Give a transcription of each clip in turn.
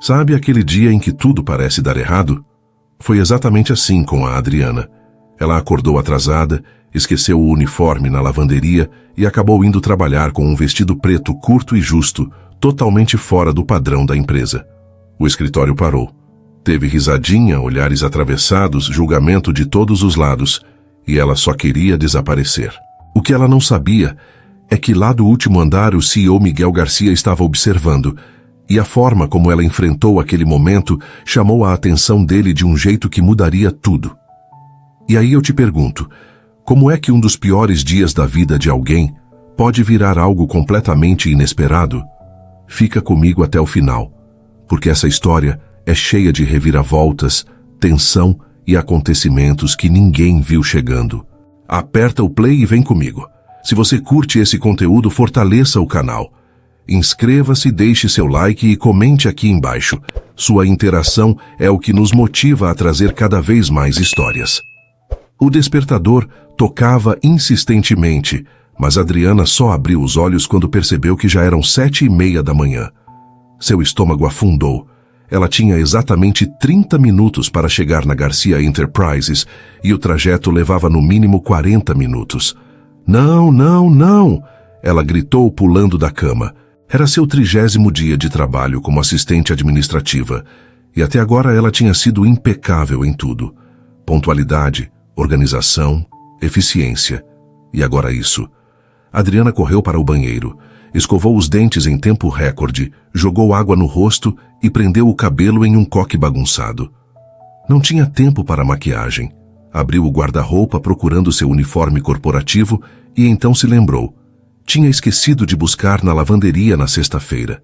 Sabe aquele dia em que tudo parece dar errado? Foi exatamente assim com a Adriana. Ela acordou atrasada, esqueceu o uniforme na lavanderia e acabou indo trabalhar com um vestido preto curto e justo, totalmente fora do padrão da empresa. O escritório parou. Teve risadinha, olhares atravessados, julgamento de todos os lados, e ela só queria desaparecer. O que ela não sabia é que lá do último andar o CEO Miguel Garcia estava observando, e a forma como ela enfrentou aquele momento chamou a atenção dele de um jeito que mudaria tudo. E aí eu te pergunto, como é que um dos piores dias da vida de alguém pode virar algo completamente inesperado? Fica comigo até o final, porque essa história é cheia de reviravoltas, tensão e acontecimentos que ninguém viu chegando. Aperta o play e vem comigo. Se você curte esse conteúdo, fortaleça o canal. Inscreva-se, deixe seu like e comente aqui embaixo. Sua interação é o que nos motiva a trazer cada vez mais histórias. O despertador tocava insistentemente, mas Adriana só abriu os olhos quando percebeu que já eram 7:30 da manhã. Seu estômago afundou. Ela tinha exatamente 30 minutos para chegar na Garcia Enterprises e o trajeto levava no mínimo 40 minutos. Não, não, não! Ela gritou pulando da cama. Era seu 30º dia de trabalho como assistente administrativa e até agora ela tinha sido impecável em tudo. Pontualidade, organização, eficiência. E agora isso. Adriana correu para o banheiro, escovou os dentes em tempo recorde, jogou água no rosto e prendeu o cabelo em um coque bagunçado. Não tinha tempo para maquiagem. Abriu o guarda-roupa procurando seu uniforme corporativo e então se lembrou. Tinha esquecido de buscar na lavanderia na sexta-feira.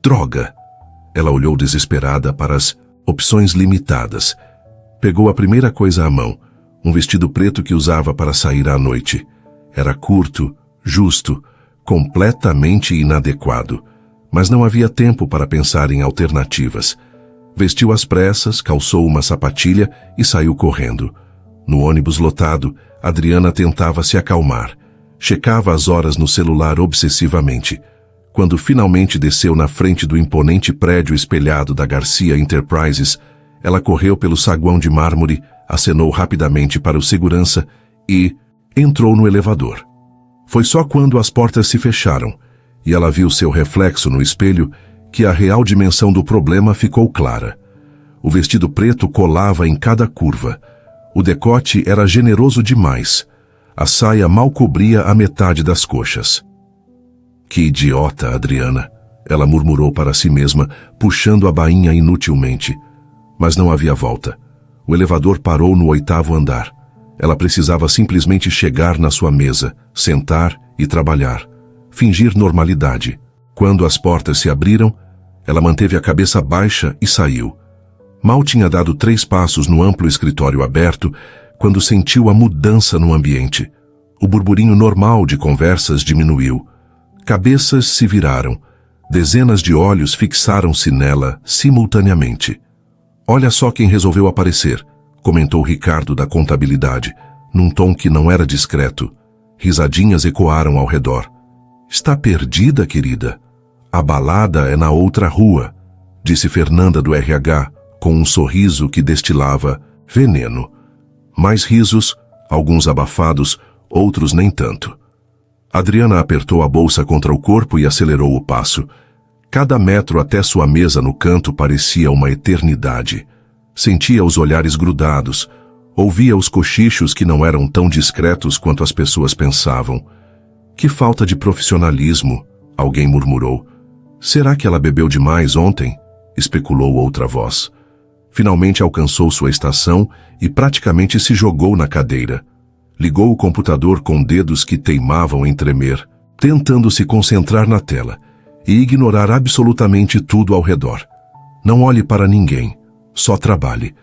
Droga! Ela olhou desesperada para as opções limitadas. Pegou a primeira coisa à mão, um vestido preto que usava para sair à noite. Era curto, justo, completamente inadequado, mas não havia tempo para pensar em alternativas. Vestiu às pressas, calçou uma sapatilha e saiu correndo. No ônibus lotado, Adriana tentava se acalmar. Checava as horas no celular obsessivamente. Quando finalmente desceu na frente do imponente prédio espelhado da Garcia Enterprises, ela correu pelo saguão de mármore, acenou rapidamente para o segurança e entrou no elevador. Foi só quando as portas se fecharam e ela viu seu reflexo no espelho que a real dimensão do problema ficou clara. O vestido preto colava em cada curva. O decote era generoso demais. A saia mal cobria a metade das coxas. Que idiota, Adriana! Ela murmurou para si mesma, puxando a bainha inutilmente. Mas não havia volta. O elevador parou no 8º andar. Ela precisava simplesmente chegar na sua mesa, sentar e trabalhar. Fingir normalidade. Quando as portas se abriram, ela manteve a cabeça baixa e saiu. Mal tinha dado 3 passos no amplo escritório aberto, quando sentiu a mudança no ambiente. O burburinho normal de conversas diminuiu. Cabeças se viraram. Dezenas de olhos fixaram-se nela simultaneamente. Olha só quem resolveu aparecer, comentou Ricardo da contabilidade, num tom que não era discreto. Risadinhas ecoaram ao redor. Está perdida, querida? A balada é na outra rua, disse Fernanda do RH, com um sorriso que destilava veneno. Mais risos, alguns abafados, outros nem tanto. Adriana apertou a bolsa contra o corpo e acelerou o passo. Cada metro até sua mesa no canto parecia uma eternidade. Sentia os olhares grudados, ouvia os cochichos que não eram tão discretos quanto as pessoas pensavam. Que falta de profissionalismo, alguém murmurou. Será que ela bebeu demais ontem? Especulou outra voz. Finalmente alcançou sua estação e praticamente se jogou na cadeira. Ligou o computador com dedos que teimavam em tremer, tentando se concentrar na tela e ignorar absolutamente tudo ao redor. Não olhe para ninguém, só trabalhe.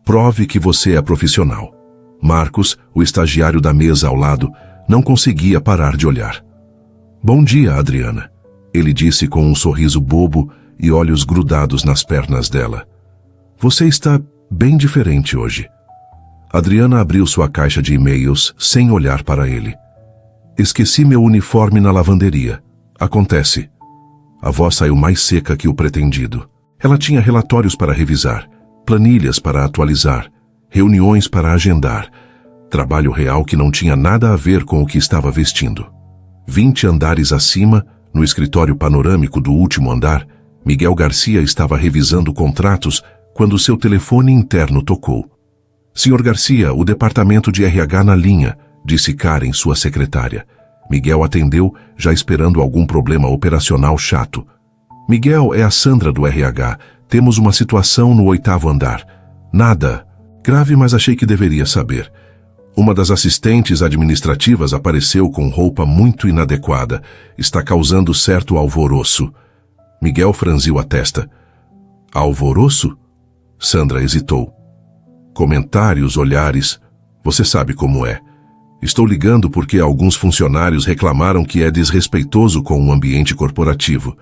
Prove que você é profissional. Marcos, o estagiário da mesa ao lado, não conseguia parar de olhar. Bom dia, Adriana, ele disse com um sorriso bobo e olhos grudados nas pernas dela. Você está bem diferente hoje. Adriana abriu sua caixa de e-mails sem olhar para ele. Esqueci meu uniforme na lavanderia. Acontece. A voz saiu mais seca que o pretendido. Ela tinha relatórios para revisar, planilhas para atualizar, reuniões para agendar, trabalho real que não tinha nada a ver com o que estava vestindo. 20 andares acima, no escritório panorâmico do último andar, Miguel Garcia estava revisando contratos quando seu telefone interno tocou. Senhor Garcia, o departamento de RH na linha, disse Karen, sua secretária. Miguel atendeu, já esperando algum problema operacional chato. Miguel, é a Sandra do RH. Temos uma situação no 8º andar. Nada grave, mas achei que deveria saber. Uma das assistentes administrativas apareceu com roupa muito inadequada. Está causando certo alvoroço. Miguel franziu a testa. Alvoroço? Sandra hesitou. Comentários, olhares. Você sabe como é. Estou ligando porque alguns funcionários reclamaram que é desrespeitoso com o ambiente corporativo.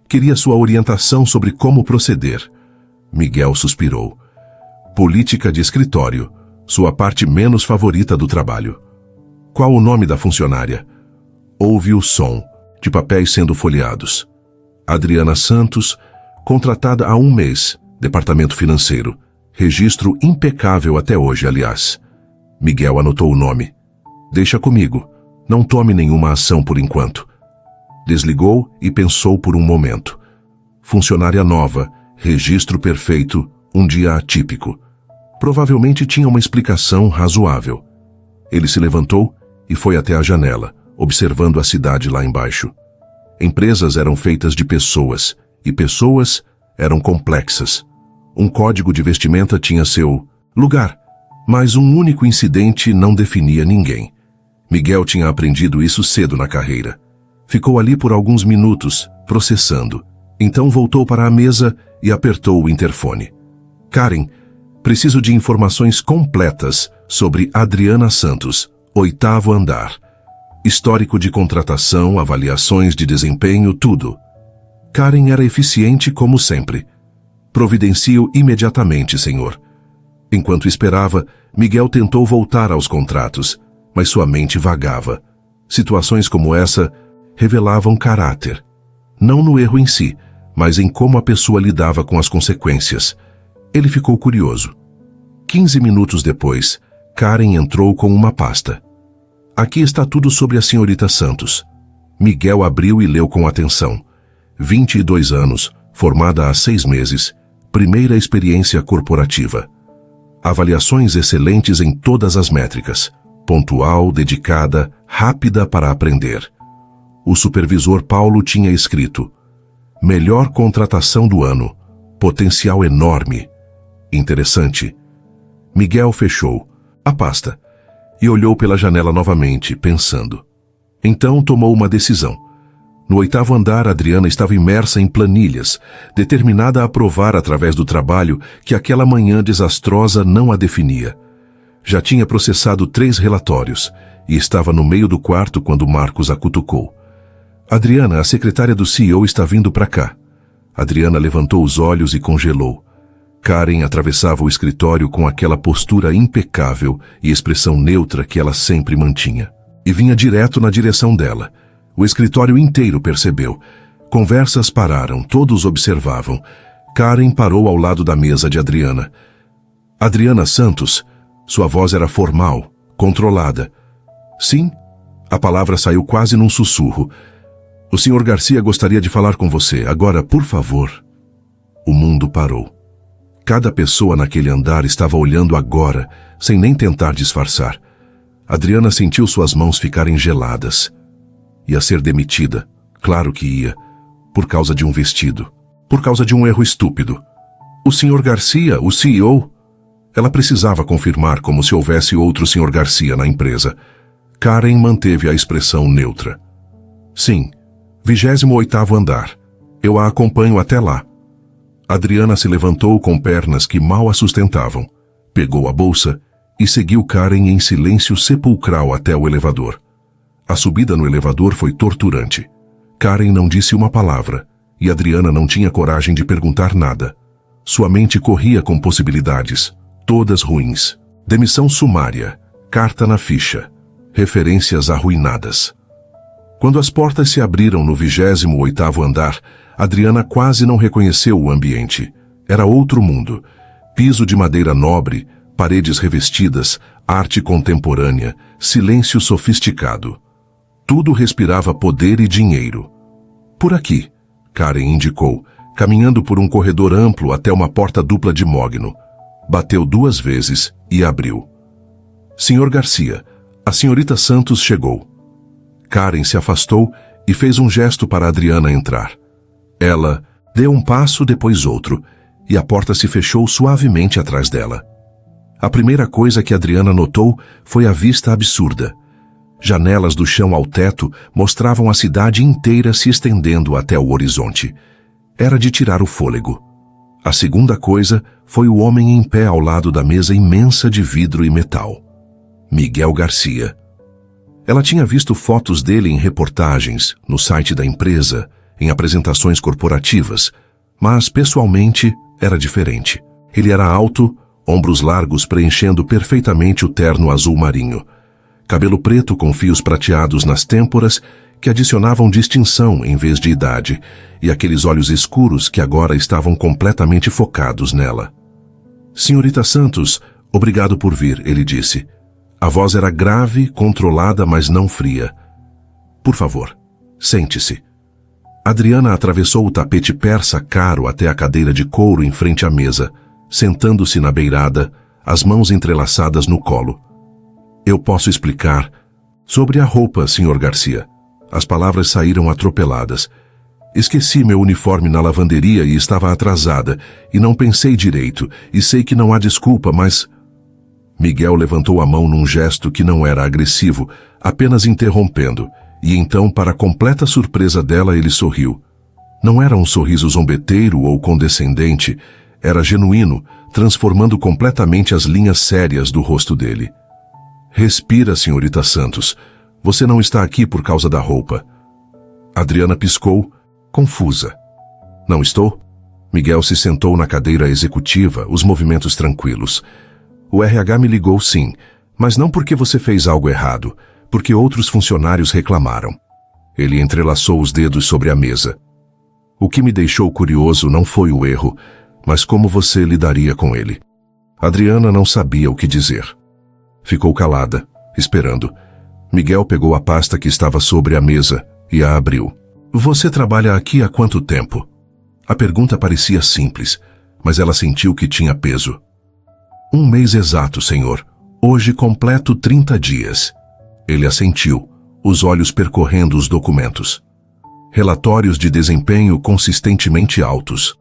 Queria sua orientação sobre como proceder. Miguel suspirou. Política de escritório. Sua parte menos favorita do trabalho. Qual o nome da funcionária? Houve o som de papéis sendo folheados. Adriana Santos, contratada há 1 mês, departamento financeiro. Registro impecável até hoje, aliás. Miguel anotou o nome. Deixa comigo. Não tome nenhuma ação por enquanto. Desligou e pensou por um momento. Funcionária nova, registro perfeito, um dia atípico. Provavelmente tinha uma explicação razoável. Ele se levantou e foi até a janela, observando a cidade lá embaixo. Empresas eram feitas de pessoas, e pessoas eram complexas. Um código de vestimenta tinha seu lugar, mas um único incidente não definia ninguém. Miguel tinha aprendido isso cedo na carreira. Ficou ali por alguns minutos, processando. Então voltou para a mesa e apertou o interfone. Karen, preciso de informações completas sobre Adriana Santos, 8º andar. Histórico de contratação, avaliações de desempenho, tudo. Karen era eficiente como sempre. Providencio imediatamente, senhor. Enquanto esperava, Miguel tentou voltar aos contratos, mas sua mente vagava. Situações como essa revelavam caráter. Não no erro em si, mas em como a pessoa lidava com as consequências. Ele ficou curioso. 15 minutos depois, Karen entrou com uma pasta. Aqui está tudo sobre a senhorita Santos. Miguel abriu e leu com atenção. 22 anos, formada há 6 meses, primeira experiência corporativa. Avaliações excelentes em todas as métricas. Pontual, dedicada, rápida para aprender. O supervisor Paulo tinha escrito: melhor contratação do ano, potencial enorme. Interessante. Miguel fechou a pasta e olhou pela janela novamente, pensando. Então tomou uma decisão. No 8º andar, Adriana estava imersa em planilhas, determinada a provar através do trabalho que aquela manhã desastrosa não a definia. Já tinha processado 3 relatórios e estava no meio do quarto quando Marcos a cutucou. Adriana, a secretária do CEO, está vindo para cá. Adriana levantou os olhos e congelou. Karen atravessava o escritório com aquela postura impecável e expressão neutra que ela sempre mantinha. E vinha direto na direção dela. O escritório inteiro percebeu. Conversas pararam, todos observavam. Karen parou ao lado da mesa de Adriana. Adriana Santos. Sua voz era formal, controlada. Sim? A palavra saiu quase num sussurro. O senhor Garcia gostaria de falar com você. Agora, por favor. O mundo parou. Cada pessoa naquele andar estava olhando agora, sem nem tentar disfarçar. Adriana sentiu suas mãos ficarem geladas. Ia ser demitida. Claro que ia. Por causa de um vestido. Por causa de um erro estúpido. O senhor Garcia, o CEO... Ela precisava confirmar como se houvesse outro Sr. Garcia na empresa. Karen manteve a expressão neutra. Sim, 28º andar. Eu a acompanho até lá. Adriana se levantou com pernas que mal a sustentavam, pegou a bolsa e seguiu Karen em silêncio sepulcral até o elevador. A subida no elevador foi torturante. Karen não disse uma palavra e Adriana não tinha coragem de perguntar nada. Sua mente corria com possibilidades. Todas ruins. Demissão sumária, carta na ficha, referências arruinadas. Quando as portas se abriram no 28º andar, Adriana quase não reconheceu o ambiente. Era outro mundo. Piso de madeira nobre, paredes revestidas, arte contemporânea, silêncio sofisticado. Tudo respirava poder e dinheiro. Por aqui, Karen indicou, caminhando por um corredor amplo até uma porta dupla de mogno. Bateu 2 vezes e abriu. Senhor Garcia, a senhorita Santos chegou. Karen se afastou e fez um gesto para Adriana entrar. Ela deu um passo, depois outro, e a porta se fechou suavemente atrás dela. A primeira coisa que Adriana notou foi a vista absurda. Janelas do chão ao teto mostravam a cidade inteira se estendendo até o horizonte. Era de tirar o fôlego. A segunda coisa foi o homem em pé ao lado da mesa imensa de vidro e metal. Miguel Garcia. Ela tinha visto fotos dele em reportagens, no site da empresa, em apresentações corporativas, mas pessoalmente era diferente. Ele era alto, ombros largos preenchendo perfeitamente o terno azul marinho. Cabelo preto com fios prateados nas têmporas que adicionavam distinção em vez de idade, e aqueles olhos escuros que agora estavam completamente focados nela. Senhorita Santos, obrigado por vir, ele disse. A voz era grave, controlada, mas não fria. Por favor, sente-se. Adriana atravessou o tapete persa caro até a cadeira de couro em frente à mesa, sentando-se na beirada, as mãos entrelaçadas no colo. Eu posso explicar. Sobre a roupa, Sr. Garcia. As palavras saíram atropeladas. Esqueci meu uniforme na lavanderia e estava atrasada, e não pensei direito, e sei que não há desculpa, mas... Miguel levantou a mão num gesto que não era agressivo, apenas interrompendo, e então, para completa surpresa dela, ele sorriu. Não era um sorriso zombeteiro ou condescendente, era genuíno, transformando completamente as linhas sérias do rosto dele. Respira, senhorita Santos. Você não está aqui por causa da roupa. Adriana piscou, confusa. Não estou? Miguel se sentou na cadeira executiva, os movimentos tranquilos. O RH me ligou sim, mas não porque você fez algo errado, porque outros funcionários reclamaram. Ele entrelaçou os dedos sobre a mesa. O que me deixou curioso não foi o erro, mas como você lidaria com ele. Adriana não sabia o que dizer. Ficou calada, esperando. Miguel pegou a pasta que estava sobre a mesa e a abriu. Você trabalha aqui há quanto tempo? A pergunta parecia simples, mas ela sentiu que tinha peso. 1 mês exato, senhor. Hoje completo 30 dias. Ele assentiu, os olhos percorrendo os documentos. Relatórios de desempenho consistentemente altos.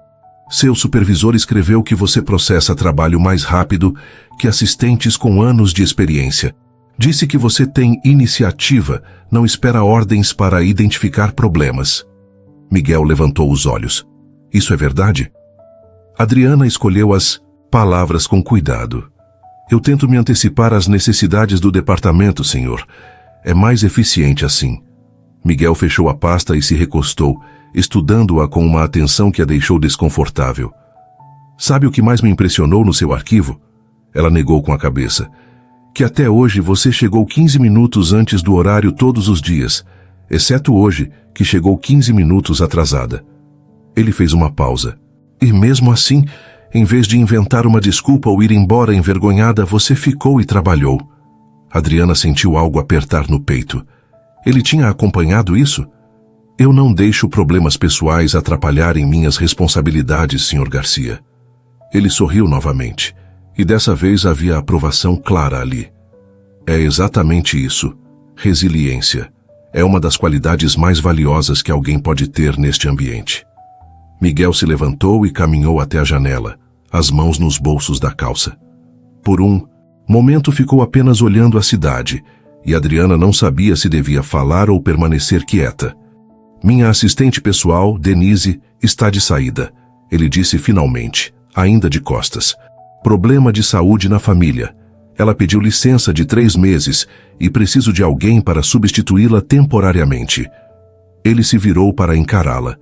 Seu supervisor escreveu que você processa trabalho mais rápido que assistentes com anos de experiência. Disse que você tem iniciativa, não espera ordens para identificar problemas. Miguel levantou os olhos. Isso é verdade? Adriana escolheu as palavras com cuidado. Eu tento me antecipar às necessidades do departamento, senhor. É mais eficiente assim. Miguel fechou a pasta e se recostou, estudando-a com uma atenção que a deixou desconfortável. Sabe o que mais me impressionou no seu arquivo? Ela negou com a cabeça. Que até hoje você chegou 15 minutos antes do horário todos os dias, exceto hoje, que chegou 15 minutos atrasada. Ele fez uma pausa. E mesmo assim, em vez de inventar uma desculpa ou ir embora envergonhada, você ficou e trabalhou. Adriana sentiu algo apertar no peito. Ele tinha acompanhado isso? Eu não deixo problemas pessoais atrapalharem minhas responsabilidades, Sr. Garcia. Ele sorriu novamente, e dessa vez havia aprovação clara ali. É exatamente isso. Resiliência. É uma das qualidades mais valiosas que alguém pode ter neste ambiente. Miguel se levantou e caminhou até a janela, as mãos nos bolsos da calça. Por um momento ficou apenas olhando a cidade, e Adriana não sabia se devia falar ou permanecer quieta. Minha assistente pessoal, Denise, está de saída, ele disse finalmente, ainda de costas. Problema de saúde na família. Ela pediu licença de 3 meses e preciso de alguém para substituí-la temporariamente. Ele se virou para encará-la.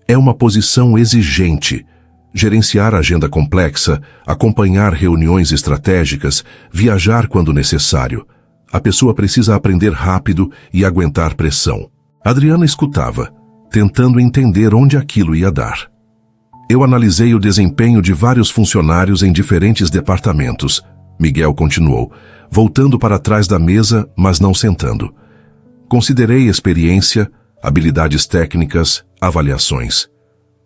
É uma posição exigente. Gerenciar a agenda complexa, acompanhar reuniões estratégicas, viajar quando necessário. A pessoa precisa aprender rápido e aguentar pressão. Adriana escutava, tentando entender onde aquilo ia dar. Eu analisei o desempenho de vários funcionários em diferentes departamentos. Miguel continuou, voltando para trás da mesa, mas não sentando. Considerei experiência, habilidades técnicas, avaliações.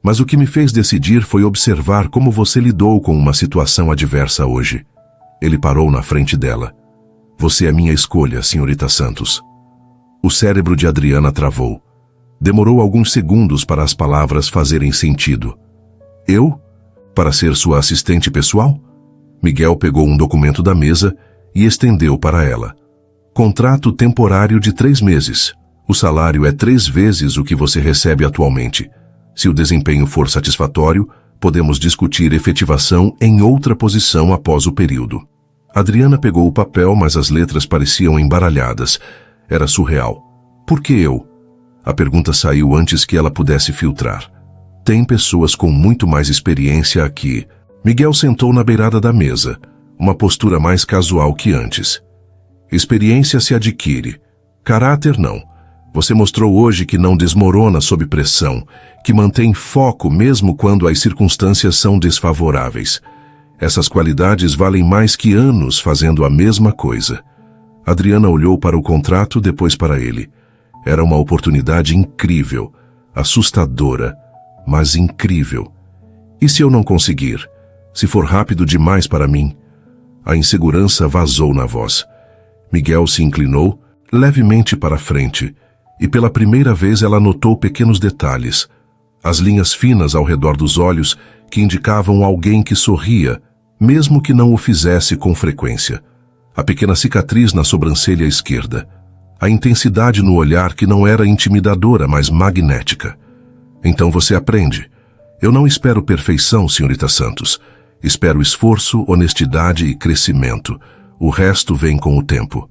Mas o que me fez decidir foi observar como você lidou com uma situação adversa hoje. Ele parou na frente dela. Você é minha escolha, senhorita Santos. O cérebro de Adriana travou. Demorou alguns segundos para as palavras fazerem sentido. Eu? Para ser sua assistente pessoal? Miguel pegou um documento da mesa e estendeu para ela. Contrato temporário de 3 meses. O salário é 3 vezes o que você recebe atualmente. Se o desempenho for satisfatório, podemos discutir efetivação em outra posição após o período. Adriana pegou o papel, mas as letras pareciam embaralhadas. Era surreal. Por que eu? A pergunta saiu antes que ela pudesse filtrar. Tem pessoas com muito mais experiência aqui. Miguel sentou na beirada da mesa, uma postura mais casual que antes. Experiência se adquire. Caráter não. Você mostrou hoje que não desmorona sob pressão, que mantém foco mesmo quando as circunstâncias são desfavoráveis. Essas qualidades valem mais que anos fazendo a mesma coisa. Adriana olhou para o contrato, depois para ele. Era uma oportunidade incrível, assustadora, mas incrível. E se eu não conseguir? Se for rápido demais para mim? A insegurança vazou na voz. Miguel se inclinou levemente para a frente, e pela primeira vez ela notou pequenos detalhes. As linhas finas ao redor dos olhos que indicavam alguém que sorria, mesmo que não o fizesse com frequência. A pequena cicatriz na sobrancelha esquerda. A intensidade no olhar que não era intimidadora, mas magnética. Então você aprende. Eu não espero perfeição, senhorita Santos. Espero esforço, honestidade e crescimento. O resto vem com o tempo.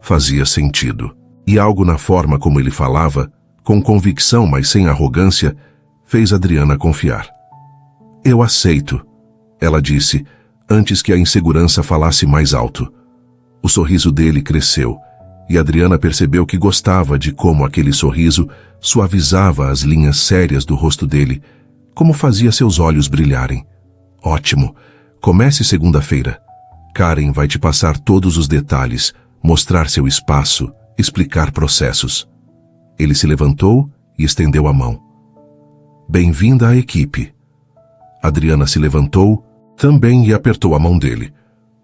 Fazia sentido. E algo na forma como ele falava, com convicção, mas sem arrogância, fez Adriana confiar. Eu aceito, ela disse, antes que a insegurança falasse mais alto. O sorriso dele cresceu, e Adriana percebeu que gostava de como aquele sorriso suavizava as linhas sérias do rosto dele, como fazia seus olhos brilharem. Ótimo. Comece segunda-feira. Karen vai te passar todos os detalhes, mostrar seu espaço, explicar processos. Ele se levantou e estendeu a mão. Bem-vinda à equipe. Adriana se levantou também e apertou a mão dele.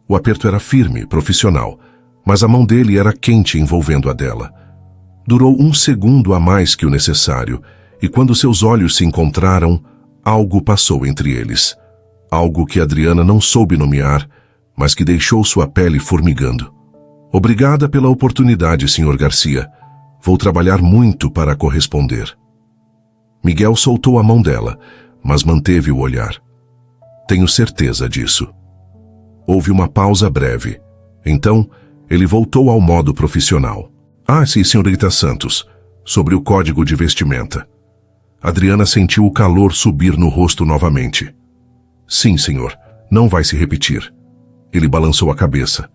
O aperto era firme, profissional, mas a mão dele era quente envolvendo a dela. Durou 1 segundo a mais que o necessário, e quando seus olhos se encontraram, algo passou entre eles. Algo que Adriana não soube nomear, mas que deixou sua pele formigando. Obrigada pela oportunidade, Sr. Garcia. Vou trabalhar muito para corresponder. Miguel soltou a mão dela, mas manteve o olhar. Tenho certeza disso. Houve uma pausa breve. Então, ele voltou ao modo profissional. Sim, senhorita Santos, sobre o código de vestimenta. Adriana sentiu o calor subir no rosto novamente. Sim, senhor, não vai se repetir. Ele balançou a cabeça.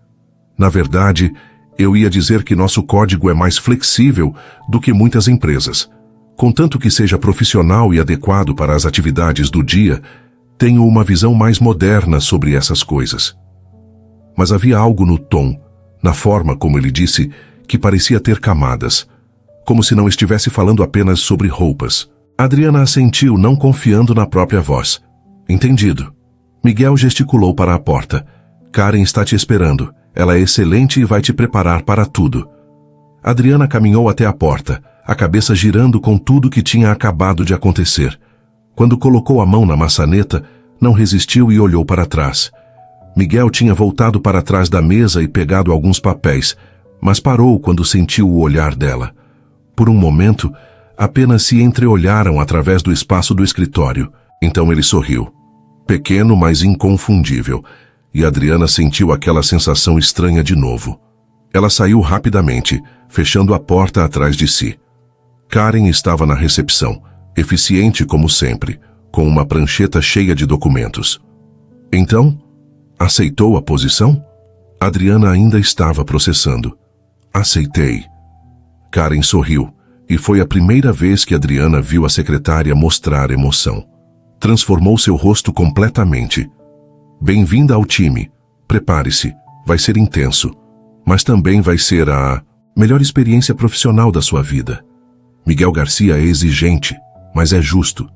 Na verdade, eu ia dizer que nosso código é mais flexível do que muitas empresas. Contanto que seja profissional e adequado para as atividades do dia, tenho uma visão mais moderna sobre essas coisas. Mas havia algo no tom, na forma como ele disse, que parecia ter camadas, como se não estivesse falando apenas sobre roupas. Adriana assentiu, não confiando na própria voz. Entendido. Miguel gesticulou para a porta. Karen está te esperando. Ela é excelente e vai te preparar para tudo. Adriana caminhou até a porta, a cabeça girando com tudo que tinha acabado de acontecer. Quando colocou a mão na maçaneta, não resistiu e olhou para trás. Miguel tinha voltado para trás da mesa e pegado alguns papéis, mas parou quando sentiu o olhar dela. Por um momento, apenas se entreolharam através do espaço do escritório. Então ele sorriu. Pequeno, mas inconfundível. E Adriana sentiu aquela sensação estranha de novo. Ela saiu rapidamente, fechando a porta atrás de si. Karen estava na recepção, eficiente como sempre, com uma prancheta cheia de documentos. Então, aceitou a posição? Adriana ainda estava processando. Aceitei. Karen sorriu, E foi a primeira vez que Adriana viu a secretária mostrar emoção. Transformou seu rosto completamente. Bem-vinda ao time. Prepare-se, vai ser intenso. Mas também vai ser a melhor experiência profissional da sua vida. Miguel Garcia é exigente, mas é justo.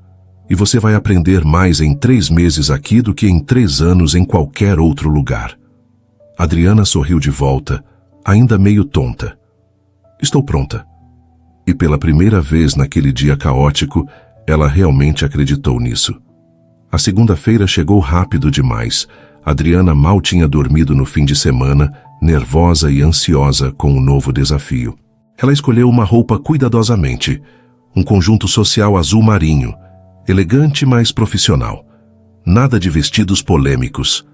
E você vai aprender mais em 3 meses aqui do que em 3 anos em qualquer outro lugar. Adriana sorriu de volta, ainda meio tonta. Estou pronta. E pela primeira vez naquele dia caótico, ela realmente acreditou nisso. A segunda-feira chegou rápido demais. Adriana mal tinha dormido no fim de semana, nervosa e ansiosa com o novo desafio. Ela escolheu uma roupa cuidadosamente, um conjunto social azul marinho, elegante, mas profissional. Nada de vestidos polêmicos.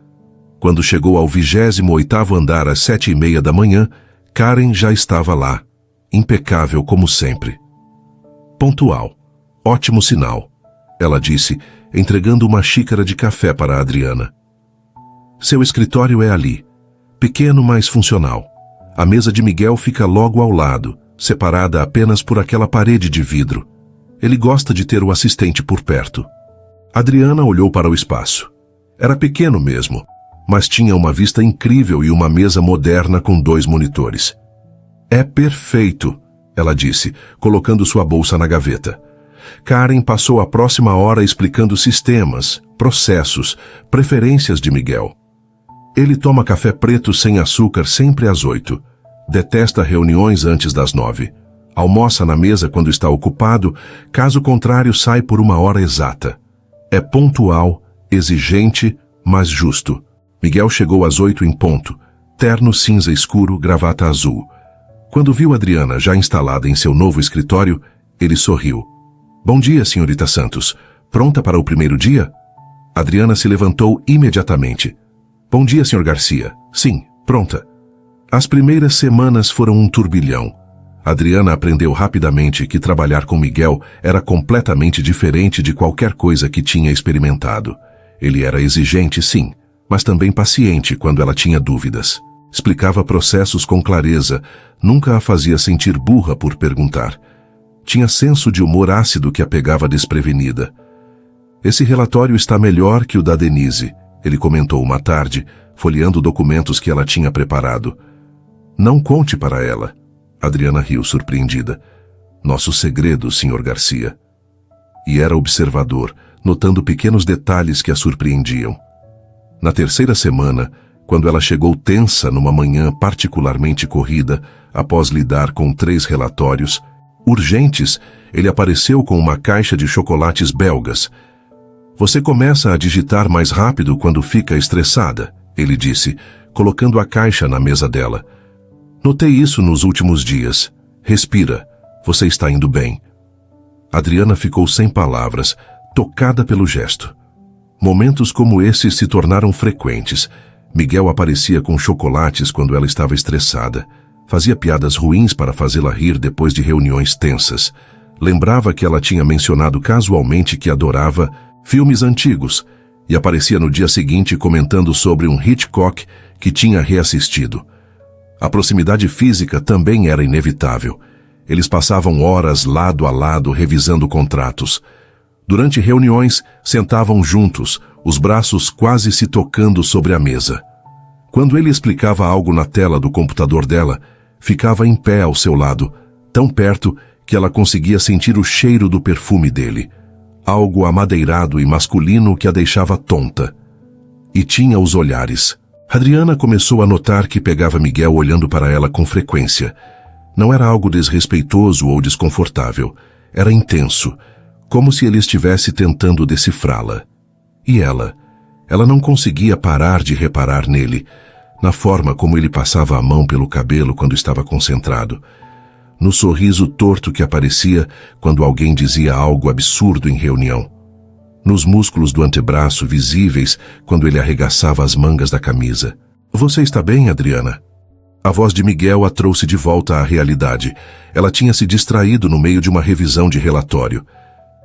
Quando chegou ao 28º andar às 7h30 da manhã, Karen já estava lá, impecável como sempre. Pontual. Ótimo sinal, ela disse, entregando uma xícara de café para Adriana. Seu escritório é ali, pequeno, mas funcional. A mesa de Miguel fica logo ao lado, separada apenas por aquela parede de vidro. Ele gosta de ter o assistente por perto. Adriana olhou para o espaço. Era pequeno mesmo, mas tinha uma vista incrível e uma mesa moderna com 2 monitores. É perfeito, ela disse, colocando sua bolsa na gaveta. Karen passou a próxima hora explicando sistemas, processos, preferências de Miguel. Ele toma café preto sem açúcar sempre às 8. Detesta reuniões antes das 9. Almoça na mesa quando está ocupado, caso contrário sai por 1 hora exata. É pontual, exigente, mas justo. Miguel chegou às 8 em ponto, terno cinza escuro, gravata azul. Quando viu Adriana já instalada em seu novo escritório, ele sorriu. Bom dia, senhorita Santos. Pronta para o primeiro dia? Adriana se levantou imediatamente. Bom dia, senhor Garcia. Sim, pronta. As primeiras semanas foram um turbilhão. Adriana aprendeu rapidamente que trabalhar com Miguel era completamente diferente de qualquer coisa que tinha experimentado. Ele era exigente, sim, mas também paciente quando ela tinha dúvidas. Explicava processos com clareza, nunca a fazia sentir burra por perguntar. Tinha senso de humor ácido que a pegava desprevenida. Esse relatório está melhor que o da Denise, ele comentou uma tarde, folheando documentos que ela tinha preparado. Não conte para ela. Adriana riu, surpreendida. Nosso segredo, senhor Garcia. E era observador, notando pequenos detalhes que a surpreendiam. Na terceira semana, quando ela chegou tensa numa manhã particularmente corrida, após lidar com 3 relatórios urgentes, ele apareceu com uma caixa de chocolates belgas. Você começa a digitar mais rápido quando fica estressada, ele disse, colocando a caixa na mesa dela. Notei isso nos últimos dias. Respira, você está indo bem. Adriana ficou sem palavras, tocada pelo gesto. Momentos como esse se tornaram frequentes. Miguel aparecia com chocolates quando ela estava estressada. Fazia piadas ruins para fazê-la rir depois de reuniões tensas. Lembrava que ela tinha mencionado casualmente que adorava filmes antigos e aparecia no dia seguinte comentando sobre um Hitchcock que tinha reassistido. A proximidade física também era inevitável. Eles passavam horas lado a lado revisando contratos. Durante reuniões, sentavam juntos, os braços quase se tocando sobre a mesa. Quando ele explicava algo na tela do computador dela, ficava em pé ao seu lado, tão perto que ela conseguia sentir o cheiro do perfume dele. Algo amadeirado e masculino que a deixava tonta. E tinha os olhares. Adriana começou a notar que pegava Miguel olhando para ela com frequência. Não era algo desrespeitoso ou desconfortável. Era intenso, como se ele estivesse tentando decifrá-la. E ela não conseguia parar de reparar nele, na forma como ele passava a mão pelo cabelo quando estava concentrado, no sorriso torto que aparecia quando alguém dizia algo absurdo em reunião, nos músculos do antebraço visíveis quando ele arregaçava as mangas da camisa. Você está bem, Adriana? A voz de Miguel a trouxe de volta à realidade. Ela tinha se distraído no meio de uma revisão de relatório.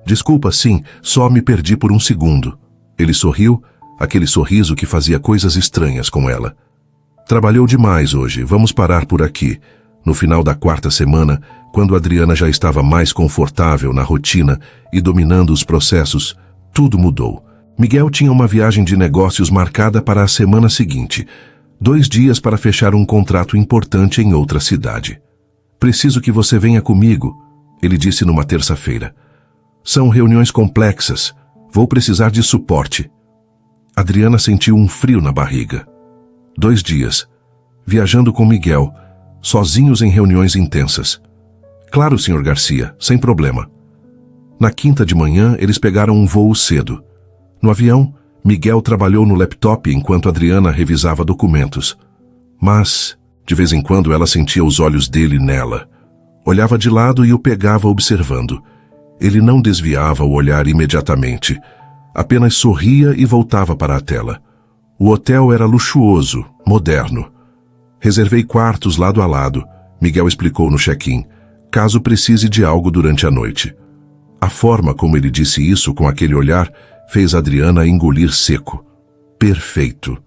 Desculpa, sim, só me perdi por um segundo. Ele sorriu, aquele sorriso que fazia coisas estranhas com ela. Trabalhou demais hoje, vamos parar por aqui. No final da 4ª semana, quando Adriana já estava mais confortável na rotina e dominando os processos, tudo mudou. Miguel tinha uma viagem de negócios marcada para a semana seguinte, 2 dias para fechar um contrato importante em outra cidade. "Preciso que você venha comigo", ele disse numa terça-feira. "São reuniões complexas. Vou precisar de suporte." Adriana sentiu um frio na barriga. 2 dias, viajando com Miguel, sozinhos em reuniões intensas. "Claro, Sr. Garcia, sem problema." Na quinta de manhã, eles pegaram um voo cedo. No avião, Miguel trabalhou no laptop enquanto Adriana revisava documentos. Mas, de vez em quando, ela sentia os olhos dele nela. Olhava de lado e o pegava observando. Ele não desviava o olhar imediatamente. Apenas sorria e voltava para a tela. O hotel era luxuoso, moderno. "Reservei quartos lado a lado", Miguel explicou no check-in, "caso precise de algo durante a noite." A forma como ele disse isso com aquele olhar fez Adriana engolir seco. Perfeito.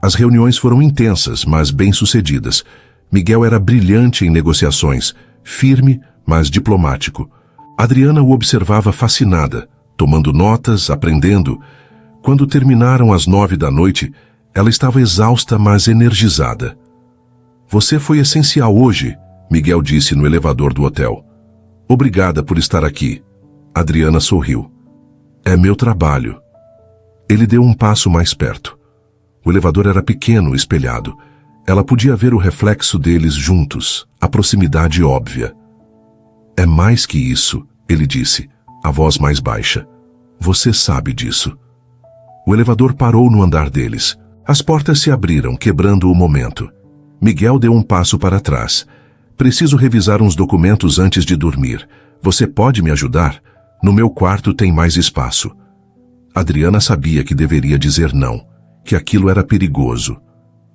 As reuniões foram intensas, mas bem-sucedidas. Miguel era brilhante em negociações, firme, mas diplomático. Adriana o observava fascinada, tomando notas, aprendendo. Quando terminaram às 9 da noite, ela estava exausta, mas energizada. "Você foi essencial hoje", Miguel disse no elevador do hotel. "Obrigada por estar aqui." Adriana sorriu. "É meu trabalho." Ele deu um passo mais perto. O elevador era pequeno, espelhado. Ela podia ver o reflexo deles juntos, a proximidade óbvia. "É mais que isso", ele disse, a voz mais baixa. "Você sabe disso." O elevador parou no andar deles. As portas se abriram, quebrando o momento. Miguel deu um passo para trás. "Preciso revisar uns documentos antes de dormir. Você pode me ajudar? No meu quarto tem mais espaço." Adriana sabia que deveria dizer não, que aquilo era perigoso,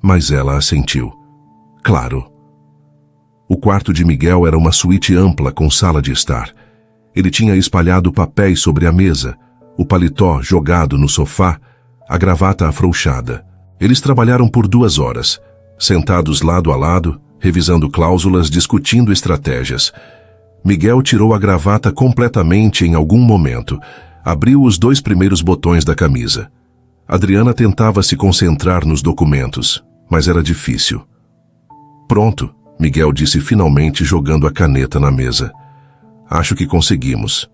mas ela assentiu. "Claro." O quarto de Miguel era uma suíte ampla com sala de estar. Ele tinha espalhado papéis sobre a mesa, o paletó jogado no sofá, a gravata afrouxada. Eles trabalharam por 2 horas, sentados lado a lado, revisando cláusulas, discutindo estratégias. Miguel tirou a gravata completamente em algum momento. Abriu os 2 primeiros botões da camisa. Adriana tentava se concentrar nos documentos, mas era difícil. "Pronto", Miguel disse finalmente, jogando a caneta na mesa. "Acho que conseguimos."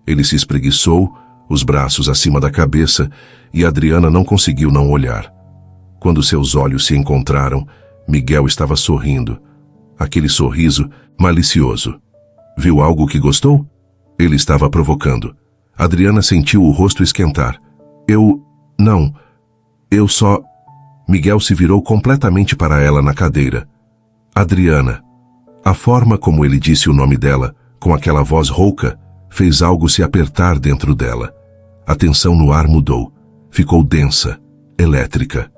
Ele se espreguiçou, os braços acima da cabeça, e Adriana não conseguiu não olhar. Quando seus olhos se encontraram, Miguel estava sorrindo. Aquele sorriso malicioso. "Viu algo que gostou?" Ele estava provocando. Adriana sentiu o rosto esquentar. Não. Eu só..." Miguel se virou completamente para ela na cadeira. "Adriana." A forma como ele disse o nome dela, com aquela voz rouca, fez algo se apertar dentro dela. A tensão no ar mudou. Ficou densa, elétrica.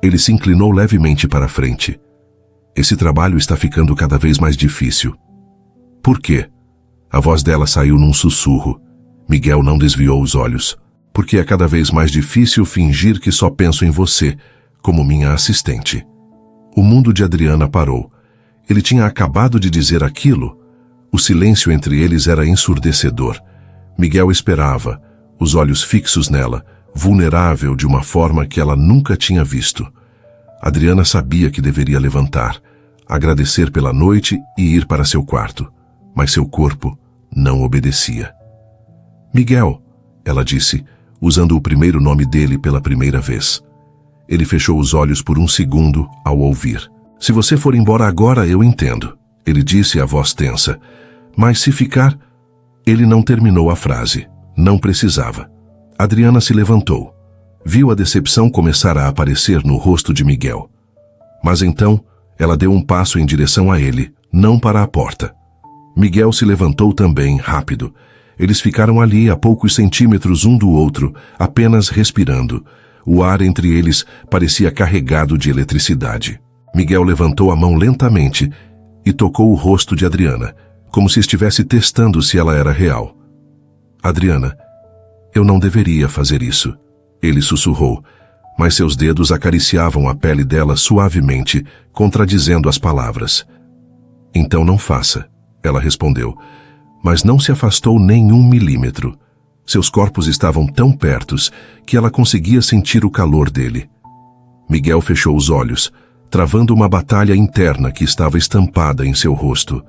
Ele se inclinou levemente para a frente. "Esse trabalho está ficando cada vez mais difícil." "Por quê?" A voz dela saiu num sussurro. Miguel não desviou os olhos. "Porque é cada vez mais difícil fingir que só penso em você, como minha assistente." O mundo de Adriana parou. Ele tinha acabado de dizer aquilo. O silêncio entre eles era ensurdecedor. Miguel esperava, os olhos fixos nela, vulnerável de uma forma que ela nunca tinha visto. Adriana sabia que deveria levantar, agradecer pela noite e ir para seu quarto, mas seu corpo não obedecia. "Miguel", ela disse, usando o primeiro nome dele pela primeira vez. Ele fechou os olhos por um segundo ao ouvir. "Se você for embora agora, eu entendo", ele disse, a voz tensa. "Mas se ficar..." Ele não terminou a frase. Não precisava. Adriana se levantou. Viu a decepção começar a aparecer no rosto de Miguel. Mas então, ela deu um passo em direção a ele, não para a porta. Miguel se levantou também, rápido. Eles ficaram ali a poucos centímetros um do outro, apenas respirando. O ar entre eles parecia carregado de eletricidade. Miguel levantou a mão lentamente e tocou o rosto de Adriana, como se estivesse testando se ela era real. "Adriana, eu não deveria fazer isso", ele sussurrou, mas seus dedos acariciavam a pele dela suavemente, contradizendo as palavras. Então não faça, ela respondeu, mas não se afastou nem 1 milímetro. Seus corpos estavam tão pertos que ela conseguia sentir o calor dele. Miguel fechou os olhos, travando uma batalha interna que estava estampada em seu rosto.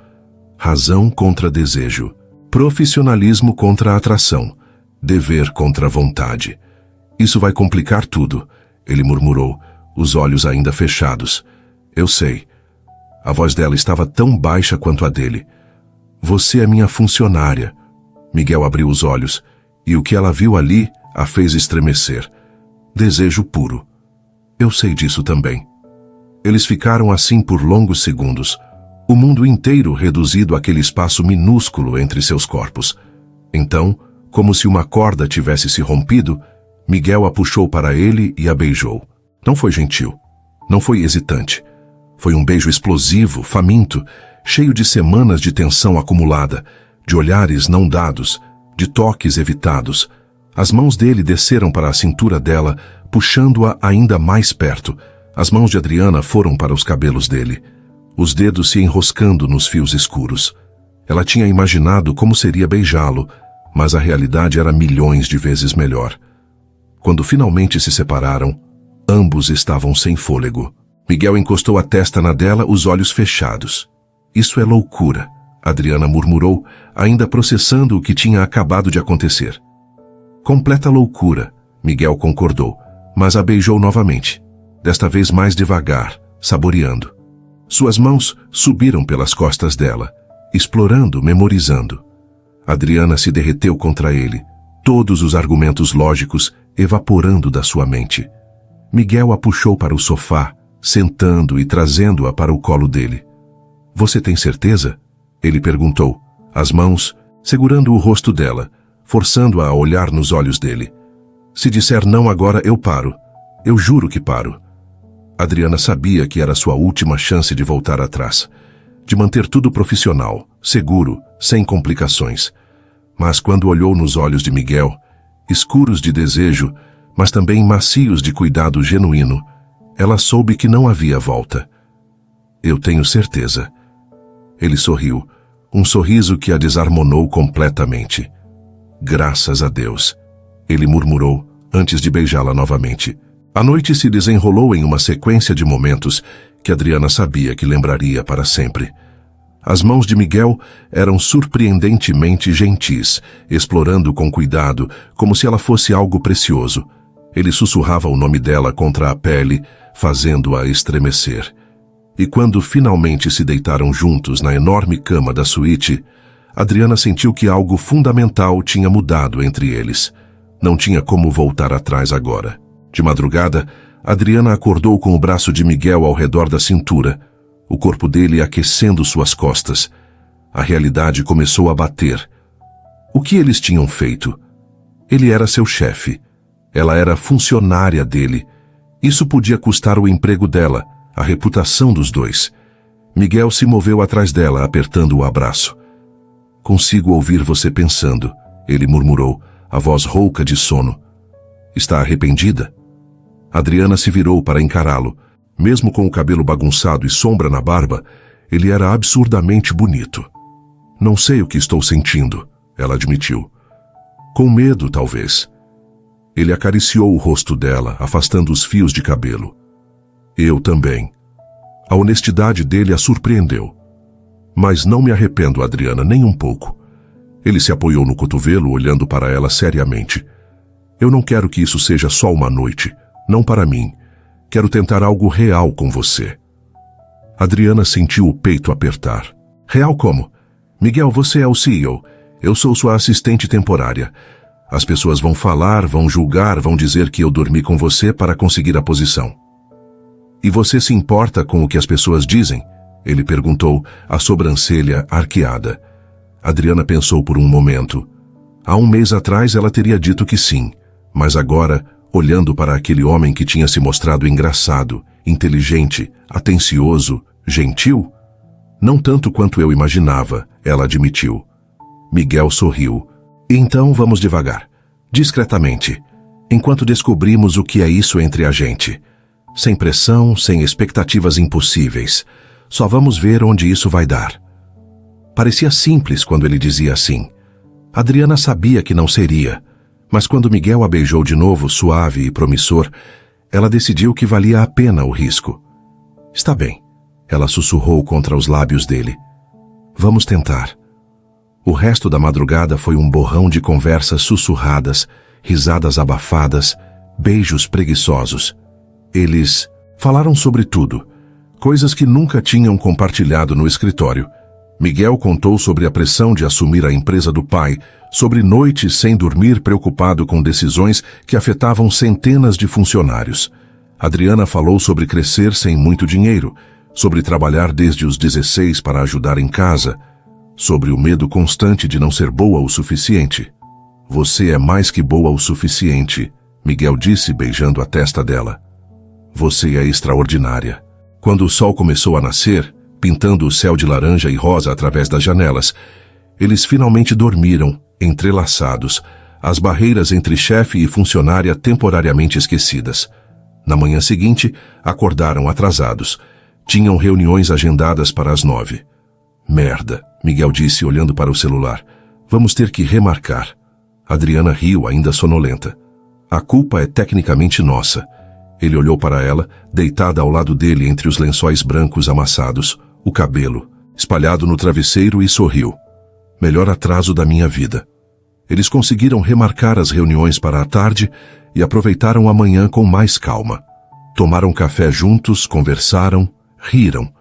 Razão contra desejo, profissionalismo contra atração, dever contra vontade. Isso vai complicar tudo, ele murmurou, os olhos ainda fechados. Eu sei. A voz dela estava tão baixa quanto a dele. Você é minha funcionária. Miguel abriu os olhos, e o que ela viu ali a fez estremecer. Desejo puro. Eu sei disso também. Eles ficaram assim por longos segundos, o mundo inteiro reduzido àquele espaço minúsculo entre seus corpos. Então, como se uma corda tivesse se rompido, Miguel a puxou para ele e a beijou. Não foi gentil, não foi hesitante. Foi um beijo explosivo, faminto, cheio de semanas de tensão acumulada, de olhares não dados, de toques evitados. As mãos dele desceram para a cintura dela, puxando-a ainda mais perto. As mãos de Adriana foram para os cabelos dele, os dedos se enroscando nos fios escuros. Ela tinha imaginado como seria beijá-lo, mas a realidade era milhões de vezes melhor. Quando finalmente se separaram, ambos estavam sem fôlego. Miguel encostou a testa na dela, os olhos fechados. Isso é loucura, Adriana murmurou, ainda processando o que tinha acabado de acontecer. Completa loucura, Miguel concordou, mas a beijou novamente, desta vez mais devagar, saboreando. Suas mãos subiram pelas costas dela, explorando, memorizando. Adriana se derreteu contra ele, todos os argumentos lógicos evaporando da sua mente. Miguel a puxou para o sofá, sentando e trazendo-a para o colo dele. Você tem certeza? Ele perguntou, as mãos segurando o rosto dela, forçando-a a olhar nos olhos dele. Se disser não agora, eu paro. Eu juro que paro. Adriana sabia que era sua última chance de voltar atrás, de manter tudo profissional, seguro, sem complicações. Mas quando olhou nos olhos de Miguel, escuros de desejo, mas também macios de cuidado genuíno, ela soube que não havia volta. Eu tenho certeza. Ele sorriu, um sorriso que a desarmonou completamente. Graças a Deus, ele murmurou antes de beijá-la novamente. A noite se desenrolou em uma sequência de momentos que Adriana sabia que lembraria para sempre. As mãos de Miguel eram surpreendentemente gentis, explorando com cuidado, como se ela fosse algo precioso. Ele sussurrava o nome dela contra a pele, fazendo-a estremecer. E quando finalmente se deitaram juntos na enorme cama da suíte, Adriana sentiu que algo fundamental tinha mudado entre eles. Não tinha como voltar atrás agora. De madrugada, Adriana acordou com o braço de Miguel ao redor da cintura, o corpo dele aquecendo suas costas. A realidade começou a bater. O que eles tinham feito? Ele era seu chefe. Ela era funcionária dele. Isso podia custar o emprego dela, a reputação dos dois. Miguel se moveu atrás dela, apertando o abraço. Consigo ouvir você pensando, ele murmurou, a voz rouca de sono. Está arrependida? Adriana se virou para encará-lo. Mesmo com o cabelo bagunçado e sombra na barba, ele era absurdamente bonito. Não sei o que estou sentindo, ela admitiu. Com medo, talvez. Ele acariciou o rosto dela, afastando os fios de cabelo. Eu também. A honestidade dele a surpreendeu. Mas não me arrependo, Adriana, nem um pouco. Ele se apoiou no cotovelo, olhando para ela seriamente. Eu não quero que isso seja só uma noite. Não para mim. Quero tentar algo real com você. Adriana sentiu o peito apertar. Real como? Miguel, você é o CEO. Eu sou sua assistente temporária. As pessoas vão falar, vão julgar, vão dizer que eu dormi com você para conseguir a posição. E você se importa com o que as pessoas dizem? Ele perguntou, a sobrancelha arqueada. Adriana pensou por um momento. Há um mês atrás ela teria dito que sim, mas agora, olhando para aquele homem que tinha se mostrado engraçado, inteligente, atencioso, gentil? Não tanto quanto eu imaginava, ela admitiu. Miguel sorriu. Então vamos devagar, discretamente, enquanto descobrimos o que é isso entre a gente. Sem pressão, sem expectativas impossíveis. Só vamos ver onde isso vai dar. Parecia simples quando ele dizia assim. Adriana sabia que não seria, mas quando Miguel a beijou de novo, suave e promissor, ela decidiu que valia a pena o risco. Está bem, ela sussurrou contra os lábios dele. Vamos tentar. O resto da madrugada foi um borrão de conversas sussurradas, risadas abafadas, beijos preguiçosos. Eles falaram sobre tudo, coisas que nunca tinham compartilhado no escritório. Miguel contou sobre a pressão de assumir a empresa do pai, sobre noites sem dormir preocupado com decisões que afetavam centenas de funcionários. Adriana falou sobre crescer sem muito dinheiro, sobre trabalhar desde os 16 para ajudar em casa, sobre o medo constante de não ser boa o suficiente. Você é mais que boa o suficiente, Miguel disse beijando a testa dela. Você é extraordinária. Quando o sol começou a nascer, pintando o céu de laranja e rosa através das janelas, eles finalmente dormiram, entrelaçados, as barreiras entre chefe e funcionária temporariamente esquecidas. Na manhã seguinte, acordaram atrasados. Tinham reuniões agendadas para as 9. Merda, Miguel disse olhando para o celular. Vamos ter que remarcar. Adriana riu, ainda sonolenta. A culpa é tecnicamente nossa. Ele olhou para ela, deitada ao lado dele entre os lençóis brancos amassados, o cabelo, espalhado no travesseiro, e sorriu. Melhor atraso da minha vida. Eles conseguiram remarcar as reuniões para a tarde e aproveitaram a manhã com mais calma. Tomaram café juntos, conversaram, riram.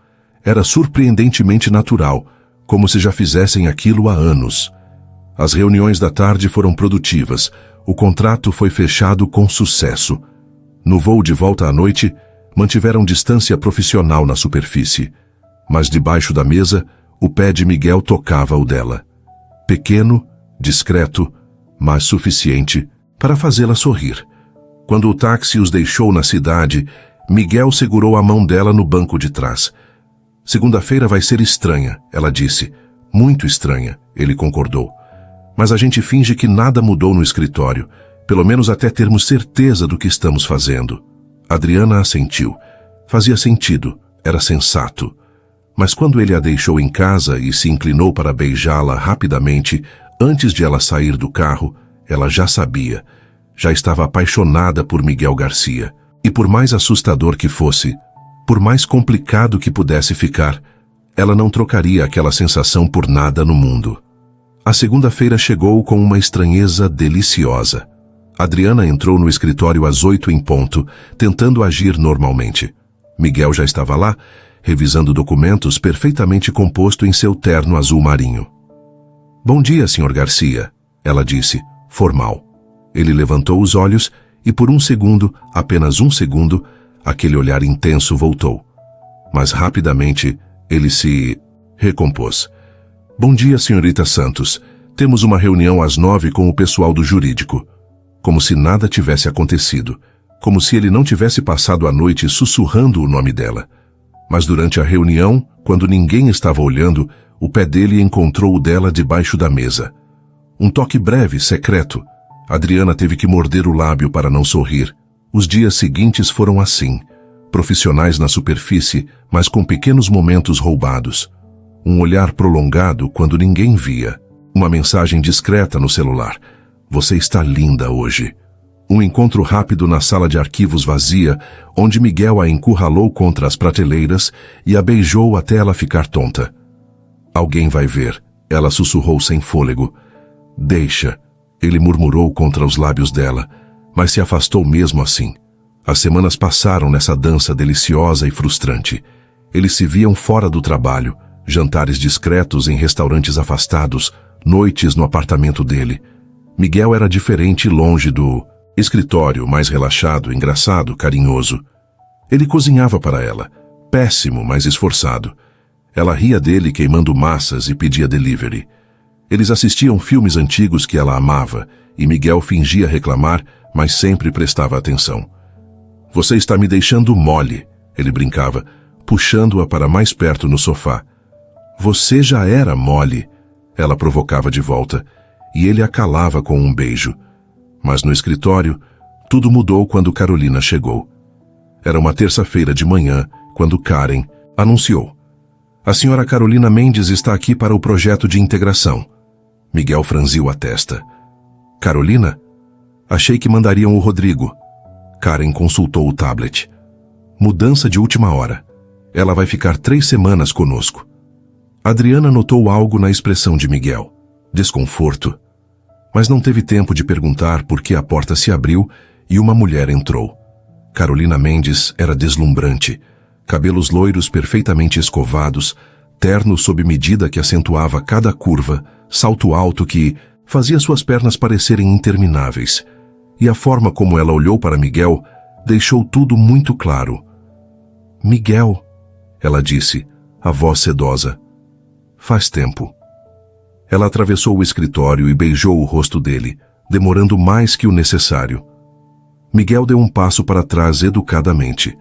Era surpreendentemente natural, como se já fizessem aquilo há anos. As reuniões da tarde foram produtivas. O contrato foi fechado com sucesso. No voo de volta à noite, mantiveram distância profissional na superfície. Mas debaixo da mesa, o pé de Miguel tocava o dela. Pequeno, discreto, mas suficiente para fazê-la sorrir. Quando o táxi os deixou na cidade, Miguel segurou a mão dela no banco de trás. Segunda-feira vai ser estranha, ela disse. Muito estranha, ele concordou. Mas a gente finge que nada mudou no escritório, pelo menos até termos certeza do que estamos fazendo. Adriana assentiu. Fazia sentido, era sensato. Mas quando ele a deixou em casa e se inclinou para beijá-la rapidamente, antes de ela sair do carro, ela já sabia. Já estava apaixonada por Miguel Garcia. E por mais assustador que fosse, por mais complicado que pudesse ficar, ela não trocaria aquela sensação por nada no mundo. A segunda-feira chegou com uma estranheza deliciosa. Adriana entrou no escritório às 8 em ponto, tentando agir normalmente. Miguel já estava lá, revisando documentos, perfeitamente composto em seu terno azul marinho. Bom dia, Sr. Garcia, ela disse, formal. Ele levantou os olhos e por um segundo, apenas um segundo, aquele olhar intenso voltou. Mas rapidamente ele se recompôs. Bom dia, senhorita Santos. Temos uma reunião às 9 com o pessoal do jurídico. Como se nada tivesse acontecido. Como se ele não tivesse passado a noite sussurrando o nome dela. Mas durante a reunião, quando ninguém estava olhando, o pé dele encontrou o dela debaixo da mesa. Um toque breve, secreto. Adriana teve que morder o lábio para não sorrir. Os dias seguintes foram assim. Profissionais na superfície, mas com pequenos momentos roubados. Um olhar prolongado quando ninguém via. Uma mensagem discreta no celular. Você está linda hoje. Um encontro rápido na sala de arquivos vazia, onde Miguel a encurralou contra as prateleiras e a beijou até ela ficar tonta. Alguém vai ver, ela sussurrou sem fôlego. Deixa, ele murmurou contra os lábios dela, mas se afastou mesmo assim. As semanas passaram nessa dança deliciosa e frustrante. Eles se viam fora do trabalho, jantares discretos em restaurantes afastados, noites no apartamento dele. Miguel era diferente e longe do escritório, mais relaxado, engraçado, carinhoso. Ele cozinhava para ela, péssimo, mas esforçado. Ela ria dele queimando massas e pedia delivery. Eles assistiam filmes antigos que ela amava, e Miguel fingia reclamar, mas sempre prestava atenção. Você está me deixando mole, ele brincava, puxando-a para mais perto no sofá. Você já era mole, ela provocava de volta, e ele a calava com um beijo. Mas no escritório, tudo mudou quando Carolina chegou. Era uma terça-feira de manhã, quando Karen anunciou. A senhora Carolina Mendes está aqui para o projeto de integração. Miguel franziu a testa. Carolina? Achei que mandariam o Rodrigo. Karen consultou o tablet. Mudança de última hora. Ela vai ficar 3 semanas conosco. Adriana notou algo na expressão de Miguel. Desconforto. Mas não teve tempo de perguntar por que a porta se abriu e uma mulher entrou. Carolina Mendes era deslumbrante. Cabelos loiros perfeitamente escovados, terno sob medida que acentuava cada curva, salto alto que fazia suas pernas parecerem intermináveis. E a forma como ela olhou para Miguel deixou tudo muito claro. Miguel, ela disse, a voz sedosa. Faz tempo. Ela atravessou o escritório e beijou o rosto dele, demorando mais que o necessário. Miguel deu um passo para trás educadamente.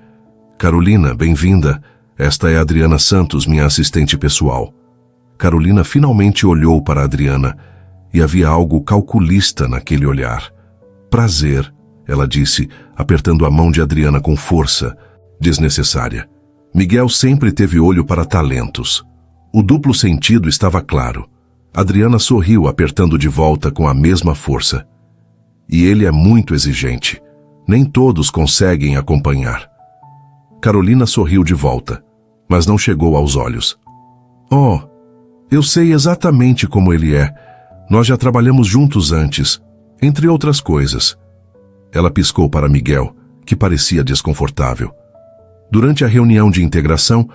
Carolina, bem-vinda. Esta é Adriana Santos, minha assistente pessoal. Carolina finalmente olhou para Adriana e havia algo calculista naquele olhar. Prazer, ela disse, apertando a mão de Adriana com força, desnecessária. Miguel sempre teve olho para talentos. O duplo sentido estava claro. Adriana sorriu, apertando de volta com a mesma força. E ele é muito exigente. Nem todos conseguem acompanhar. Carolina sorriu de volta, mas não chegou aos olhos. Oh, eu sei exatamente como ele é. Nós já trabalhamos juntos antes, entre outras coisas. Ela piscou para Miguel, que parecia desconfortável. Durante a reunião de integração,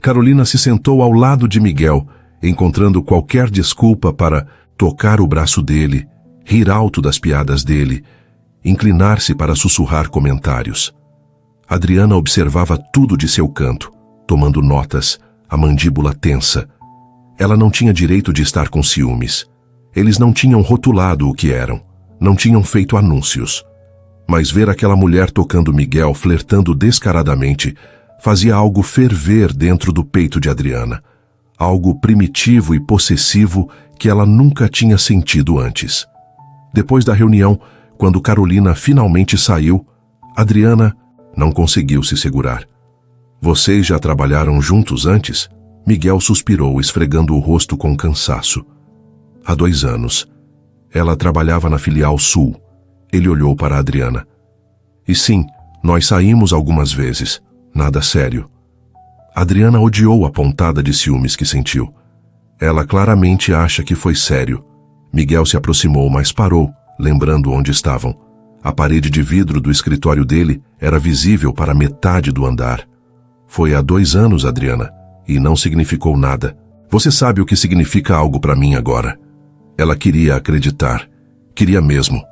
Carolina se sentou ao lado de Miguel, encontrando qualquer desculpa para tocar o braço dele, rir alto das piadas dele, inclinar-se para sussurrar comentários. Adriana observava tudo de seu canto, tomando notas, a mandíbula tensa. Ela não tinha direito de estar com ciúmes. Eles não tinham rotulado o que eram, não tinham feito anúncios. Mas ver aquela mulher tocando Miguel, flertando descaradamente, fazia algo ferver dentro do peito de Adriana. Algo primitivo e possessivo que ela nunca tinha sentido antes. Depois da reunião, quando Carolina finalmente saiu, Adriana não conseguiu se segurar. Vocês já trabalharam juntos antes? Miguel suspirou, esfregando o rosto com cansaço. Há 2 anos. Ela trabalhava na filial Sul. Ele olhou para Adriana. E sim, nós saímos algumas vezes. Nada sério. Adriana odiou a pontada de ciúmes que sentiu. Ela claramente acha que foi sério. Miguel se aproximou, mas parou, lembrando onde estavam. A parede de vidro do escritório dele era visível para metade do andar. Foi há 2 anos, Adriana, e não significou nada. Você sabe o que significa algo para mim agora. Ela queria acreditar. Queria mesmo.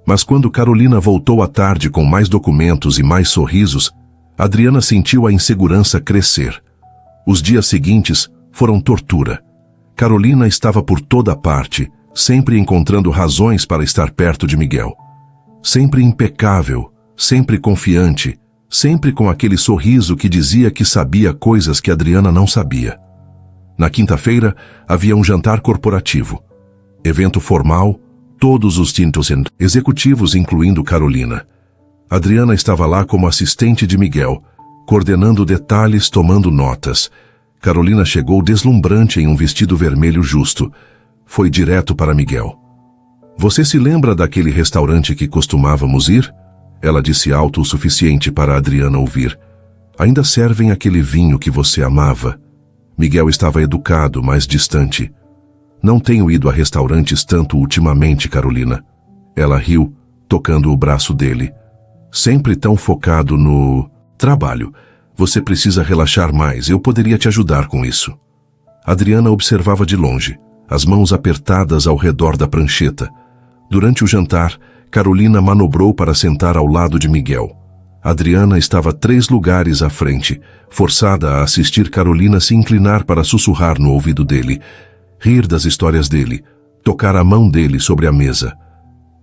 Mas quando Carolina voltou à tarde com mais documentos e mais sorrisos, Adriana sentiu a insegurança crescer. Os dias seguintes foram tortura. Carolina estava por toda parte, sempre encontrando razões para estar perto de Miguel. Sempre impecável, sempre confiante, sempre com aquele sorriso que dizia que sabia coisas que Adriana não sabia. Na quinta-feira, havia um jantar corporativo. Evento formal, todos os tintos executivos, incluindo Carolina. Adriana estava lá como assistente de Miguel, coordenando detalhes, tomando notas. Carolina chegou deslumbrante em um vestido vermelho justo. Foi direto para Miguel. Você se lembra daquele restaurante que costumávamos ir? Ela disse alto o suficiente para Adriana ouvir. Ainda servem aquele vinho que você amava? Miguel estava educado, mas distante. Não tenho ido a restaurantes tanto ultimamente, Carolina. Ela riu, tocando o braço dele. Sempre tão focado no trabalho. Você precisa relaxar mais, eu poderia te ajudar com isso. Adriana observava de longe, as mãos apertadas ao redor da prancheta. Durante o jantar, Carolina manobrou para sentar ao lado de Miguel. Adriana estava 3 lugares à frente, forçada a assistir Carolina se inclinar para sussurrar no ouvido dele, rir das histórias dele, tocar a mão dele sobre a mesa.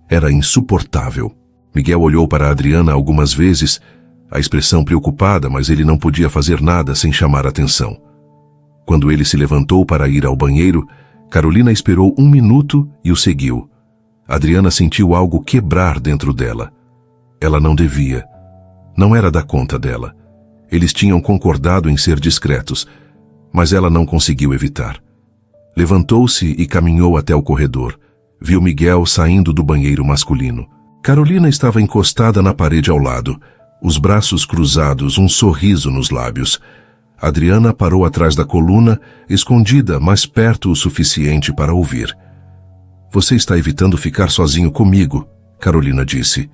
Era insuportável. Miguel olhou para Adriana algumas vezes, a expressão preocupada, mas ele não podia fazer nada sem chamar atenção. Quando ele se levantou para ir ao banheiro, Carolina esperou 1 minuto e o seguiu. Adriana sentiu algo quebrar dentro dela. Ela não devia. Não era da conta dela. Eles tinham concordado em ser discretos, mas ela não conseguiu evitar. Levantou-se e caminhou até o corredor. Viu Miguel saindo do banheiro masculino. Carolina estava encostada na parede ao lado, os braços cruzados, um sorriso nos lábios. Adriana parou atrás da coluna, escondida, mas perto o suficiente para ouvir. Você está evitando ficar sozinho comigo, Carolina disse.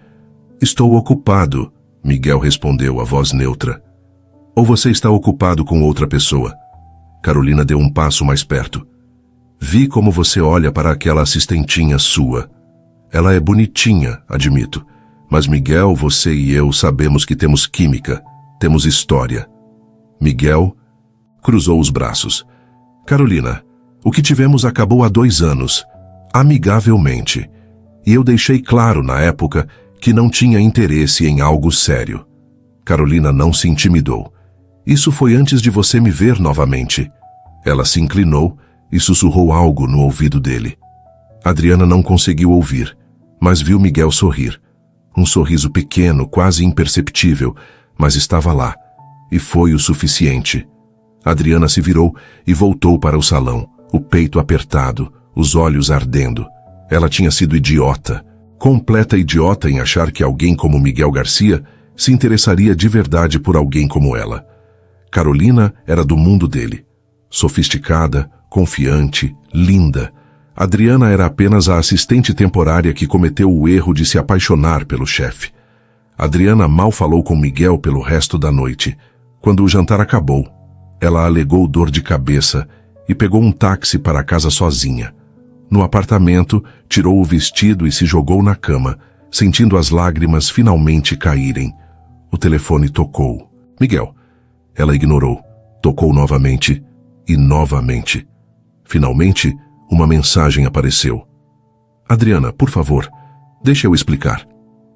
Estou ocupado, Miguel respondeu, a voz neutra. Ou você está ocupado com outra pessoa? Carolina deu um passo mais perto. Vi como você olha para aquela assistentinha sua. Ela é bonitinha, admito. Mas Miguel, você e eu sabemos que temos química, temos história. Miguel cruzou os braços. Carolina, o que tivemos acabou há 2 anos, amigavelmente. E eu deixei claro na época que não tinha interesse em algo sério. Carolina não se intimidou. Isso foi antes de você me ver novamente. Ela se inclinou e sussurrou algo no ouvido dele. Adriana não conseguiu ouvir, mas viu Miguel sorrir. Um sorriso pequeno, quase imperceptível, mas estava lá, e foi o suficiente. Adriana se virou e voltou para o salão, o peito apertado, os olhos ardendo. Ela tinha sido idiota, completa idiota em achar que alguém como Miguel Garcia se interessaria de verdade por alguém como ela. Carolina era do mundo dele. Sofisticada, confiante, linda. Adriana era apenas a assistente temporária que cometeu o erro de se apaixonar pelo chefe. Adriana mal falou com Miguel pelo resto da noite. Quando o jantar acabou, ela alegou dor de cabeça e pegou um táxi para casa sozinha. No apartamento, tirou o vestido e se jogou na cama, sentindo as lágrimas finalmente caírem. O telefone tocou. Miguel. Ela ignorou. Tocou novamente e novamente. Finalmente, uma mensagem apareceu. Adriana, por favor, deixa eu explicar.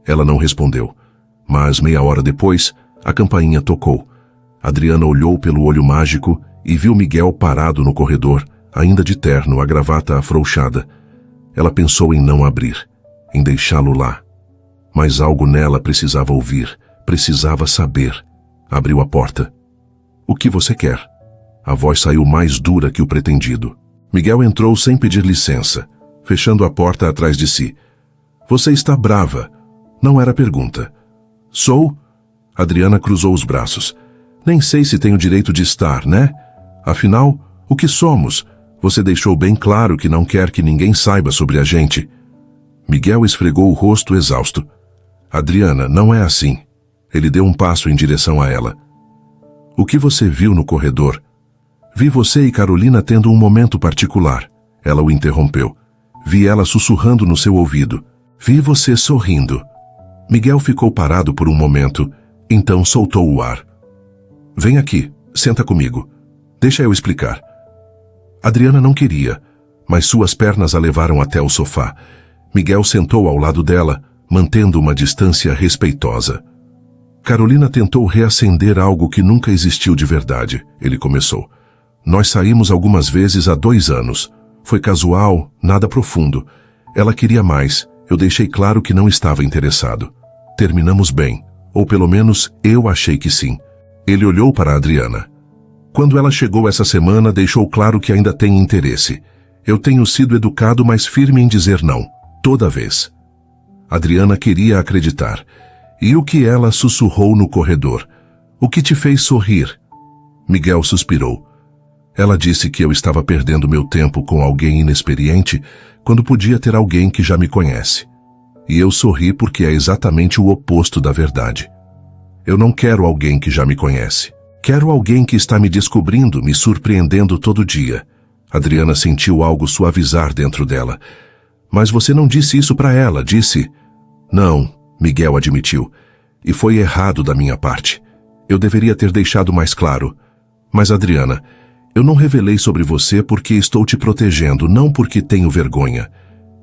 Ela não respondeu, mas meia hora depois, a campainha tocou. Adriana olhou pelo olho mágico e viu Miguel parado no corredor, ainda de terno, a gravata afrouxada. Ela pensou em não abrir, em deixá-lo lá. Mas algo nela precisava ouvir, precisava saber. Abriu a porta. O que você quer? A voz saiu mais dura que o pretendido. Miguel entrou sem pedir licença, fechando a porta atrás de si. Você está brava. Não era pergunta. Sou? Adriana cruzou os braços. Nem sei se tenho direito de estar, né? Afinal, o que somos? Você deixou bem claro que não quer que ninguém saiba sobre a gente. Miguel esfregou o rosto exausto. Adriana, não é assim. Ele deu um passo em direção a ela. O que você viu no corredor? Vi você e Carolina tendo um momento particular. Ela o interrompeu. Vi ela sussurrando no seu ouvido. Vi você sorrindo. Miguel ficou parado por um momento, então soltou o ar. Vem aqui, senta comigo. Deixa eu explicar. Adriana não queria, mas suas pernas a levaram até o sofá. Miguel sentou ao lado dela, mantendo uma distância respeitosa. Carolina tentou reacender algo que nunca existiu de verdade, ele começou. Nós saímos algumas vezes há 2 anos. Foi casual, nada profundo. Ela queria mais, eu deixei claro que não estava interessado. Terminamos bem, ou pelo menos eu achei que sim. Ele olhou para a Adriana. Quando ela chegou essa semana, deixou claro que ainda tem interesse. Eu tenho sido educado, mas firme em dizer não, toda vez. Adriana queria acreditar. E o que ela sussurrou no corredor? O que te fez sorrir? Miguel suspirou. Ela disse que eu estava perdendo meu tempo com alguém inexperiente quando podia ter alguém que já me conhece. E eu sorri porque é exatamente o oposto da verdade. Eu não quero alguém que já me conhece. Quero alguém que está me descobrindo, me surpreendendo todo dia. Adriana sentiu algo suavizar dentro dela. Mas você não disse isso para ela, disse? Não, Miguel admitiu. E foi errado da minha parte. Eu deveria ter deixado mais claro. Mas, Adriana, eu não revelei sobre você porque estou te protegendo, não porque tenho vergonha.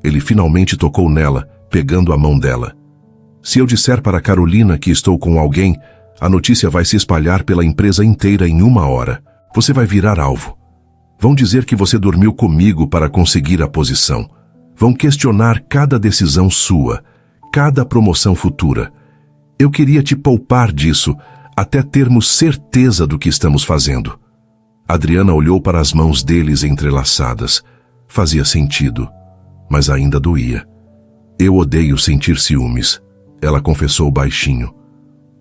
Ele finalmente tocou nela, pegando a mão dela. Se eu disser para Carolina que estou com alguém, a notícia vai se espalhar pela empresa inteira em 1 hora. Você vai virar alvo. Vão dizer que você dormiu comigo para conseguir a posição. Vão questionar cada decisão sua, cada promoção futura. Eu queria te poupar disso, até termos certeza do que estamos fazendo. Adriana olhou para as mãos deles entrelaçadas. Fazia sentido, mas ainda doía. Eu odeio sentir ciúmes, ela confessou baixinho.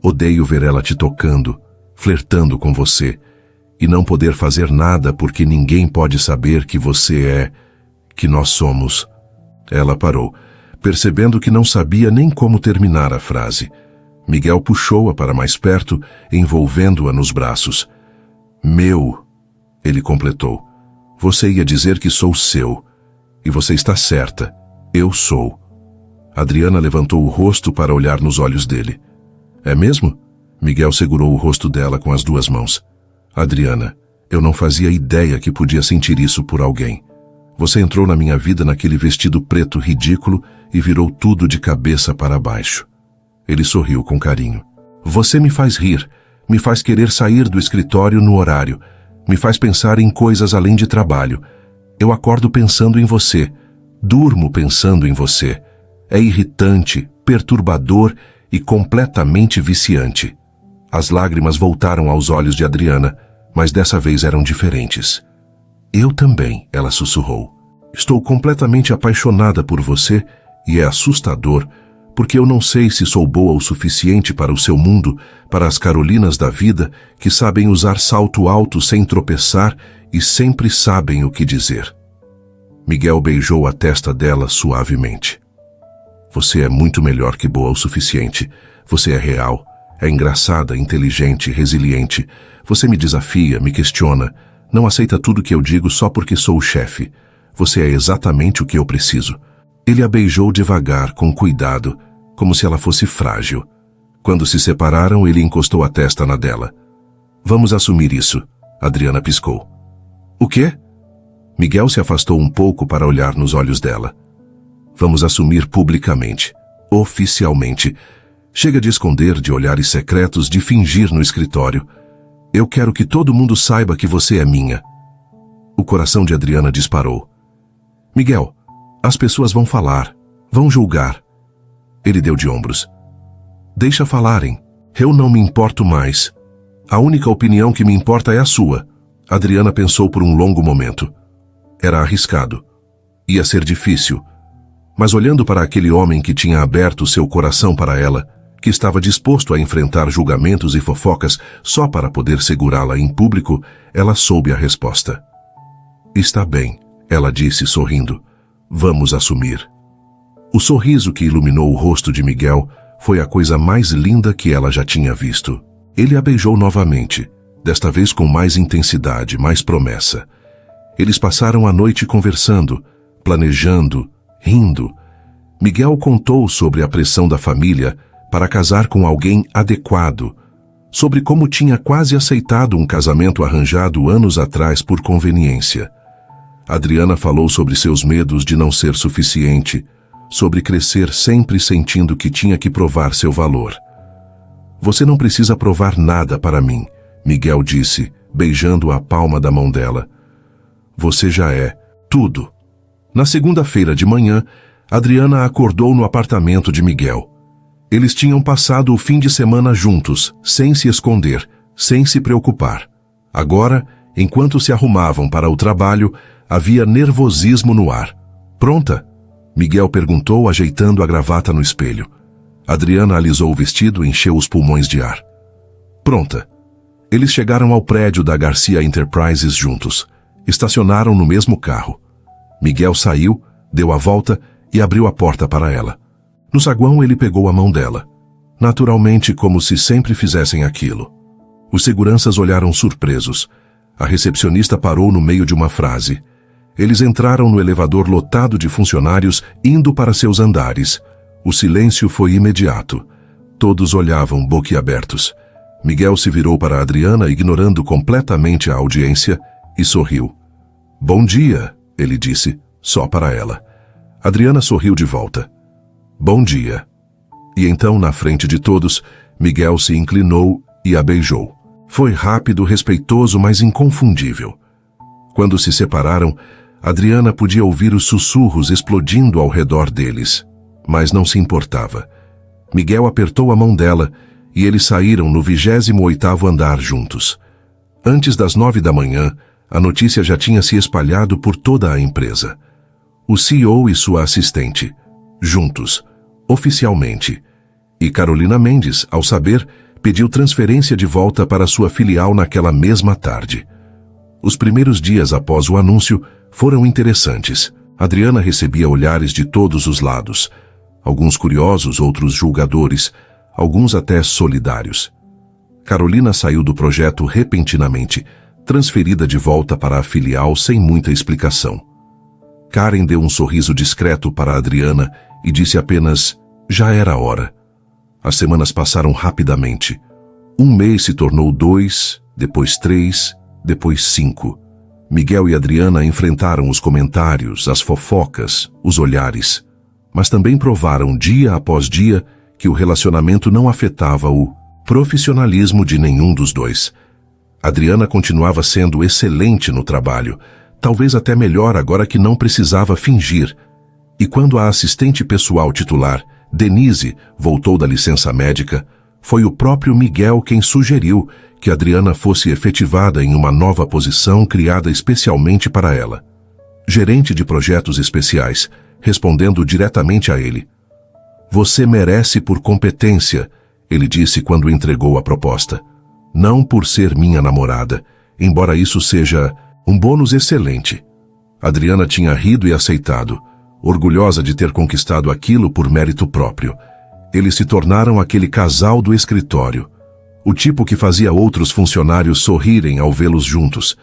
Odeio ver ela te tocando, flertando com você, e não poder fazer nada porque ninguém pode saber que você é, que nós somos. Ela parou, percebendo que não sabia nem como terminar a frase. Miguel puxou-a para mais perto, envolvendo-a nos braços. Meu, ele completou. Você ia dizer que sou seu. E você está certa. Eu sou. Adriana levantou o rosto para olhar nos olhos dele. É mesmo? Miguel segurou o rosto dela com as duas mãos. Adriana, eu não fazia ideia que podia sentir isso por alguém. Você entrou na minha vida naquele vestido preto ridículo e virou tudo de cabeça para baixo. Ele sorriu com carinho. Você me faz rir, me faz querer sair do escritório no horário, me faz pensar em coisas além de trabalho. Eu acordo pensando em você, durmo pensando em você. É irritante, perturbador e completamente viciante. As lágrimas voltaram aos olhos de Adriana, mas dessa vez eram diferentes. Eu também, ela sussurrou. Estou completamente apaixonada por você e é assustador, porque eu não sei se sou boa o suficiente para o seu mundo, para as Carolinas da vida que sabem usar salto alto sem tropeçar e sempre sabem o que dizer. Miguel beijou a testa dela suavemente. Você é muito melhor que boa o suficiente. Você é real, é engraçada, inteligente, resiliente. Você me desafia, me questiona. Não aceita tudo que eu digo só porque sou o chefe. Você é exatamente o que eu preciso. Ele a beijou devagar, com cuidado, como se ela fosse frágil. Quando se separaram, ele encostou a testa na dela. Vamos assumir isso, Adriana piscou. O quê? Miguel se afastou um pouco para olhar nos olhos dela. Vamos assumir publicamente, oficialmente. Chega de esconder, de olhares secretos, de fingir no escritório. Eu quero que todo mundo saiba que você é minha. O coração de Adriana disparou. Miguel, as pessoas vão falar, vão julgar. Ele deu de ombros. Deixa falarem. Eu não me importo mais. A única opinião que me importa é a sua. Adriana pensou por um longo momento. Era arriscado. Ia ser difícil. Mas olhando para aquele homem que tinha aberto seu coração para ela, que estava disposto a enfrentar julgamentos e fofocas só para poder segurá-la em público, ela soube a resposta. Está bem, ela disse sorrindo. Vamos assumir. O sorriso que iluminou o rosto de Miguel foi a coisa mais linda que ela já tinha visto. Ele a beijou novamente, desta vez com mais intensidade, mais promessa. Eles passaram a noite conversando, planejando, rindo. Miguel contou sobre a pressão da família para casar com alguém adequado, sobre como tinha quase aceitado um casamento arranjado anos atrás por conveniência. Adriana falou sobre seus medos de não ser suficiente, sobre crescer sempre sentindo que tinha que provar seu valor. Você não precisa provar nada para mim, Miguel disse, beijando a palma da mão dela. Você já é tudo. Na segunda-feira de manhã, Adriana acordou no apartamento de Miguel. Eles tinham passado o fim de semana juntos, sem se esconder, sem se preocupar. Agora, enquanto se arrumavam para o trabalho, havia nervosismo no ar. Pronta? Miguel perguntou, ajeitando a gravata no espelho. Adriana alisou o vestido e encheu os pulmões de ar. Pronta. Eles chegaram ao prédio da Garcia Enterprises juntos. Estacionaram no mesmo carro. Miguel saiu, deu a volta e abriu a porta para ela. No saguão ele pegou a mão dela. Naturalmente, como se sempre fizessem aquilo. Os seguranças olharam surpresos. A recepcionista parou no meio de uma frase. Eles entraram no elevador lotado de funcionários indo para seus andares. O silêncio foi imediato. Todos olhavam boquiabertos. Miguel se virou para Adriana, ignorando completamente a audiência, e sorriu. Bom dia, ele disse, só para ela. Adriana sorriu de volta. Bom dia. E então, na frente de todos, Miguel se inclinou e a beijou. Foi rápido, respeitoso, mas inconfundível. Quando se separaram, Adriana podia ouvir os sussurros explodindo ao redor deles, mas não se importava. Miguel apertou a mão dela e eles saíram no 28º andar juntos. Antes das 9 da manhã, a notícia já tinha se espalhado por toda a empresa. O CEO e sua assistente, juntos, oficialmente. E Carolina Mendes, ao saber, pediu transferência de volta para sua filial naquela mesma tarde. Os primeiros dias após o anúncio foram interessantes. Adriana recebia olhares de todos os lados. Alguns curiosos, outros julgadores, alguns até solidários. Carolina saiu do projeto repentinamente, transferida de volta para a filial sem muita explicação. Karen deu um sorriso discreto para Adriana e disse apenas: já era hora. As semanas passaram rapidamente. Um mês se tornou 2, depois 3, depois 5. Miguel e Adriana enfrentaram os comentários, as fofocas, os olhares, mas também provaram dia após dia que o relacionamento não afetava o profissionalismo de nenhum dos dois. Adriana continuava sendo excelente no trabalho, talvez até melhor agora que não precisava fingir. E quando a assistente pessoal titular, Denise, voltou da licença médica, foi o próprio Miguel quem sugeriu que Adriana fosse efetivada em uma nova posição criada especialmente para ela. Gerente de projetos especiais, respondendo diretamente a ele. Você merece por competência, ele disse quando entregou a proposta. Não por ser minha namorada, embora isso seja um bônus excelente. Adriana tinha rido e aceitado, orgulhosa de ter conquistado aquilo por mérito próprio. Eles se tornaram aquele casal do escritório. O tipo que fazia outros funcionários sorrirem ao vê-los juntos.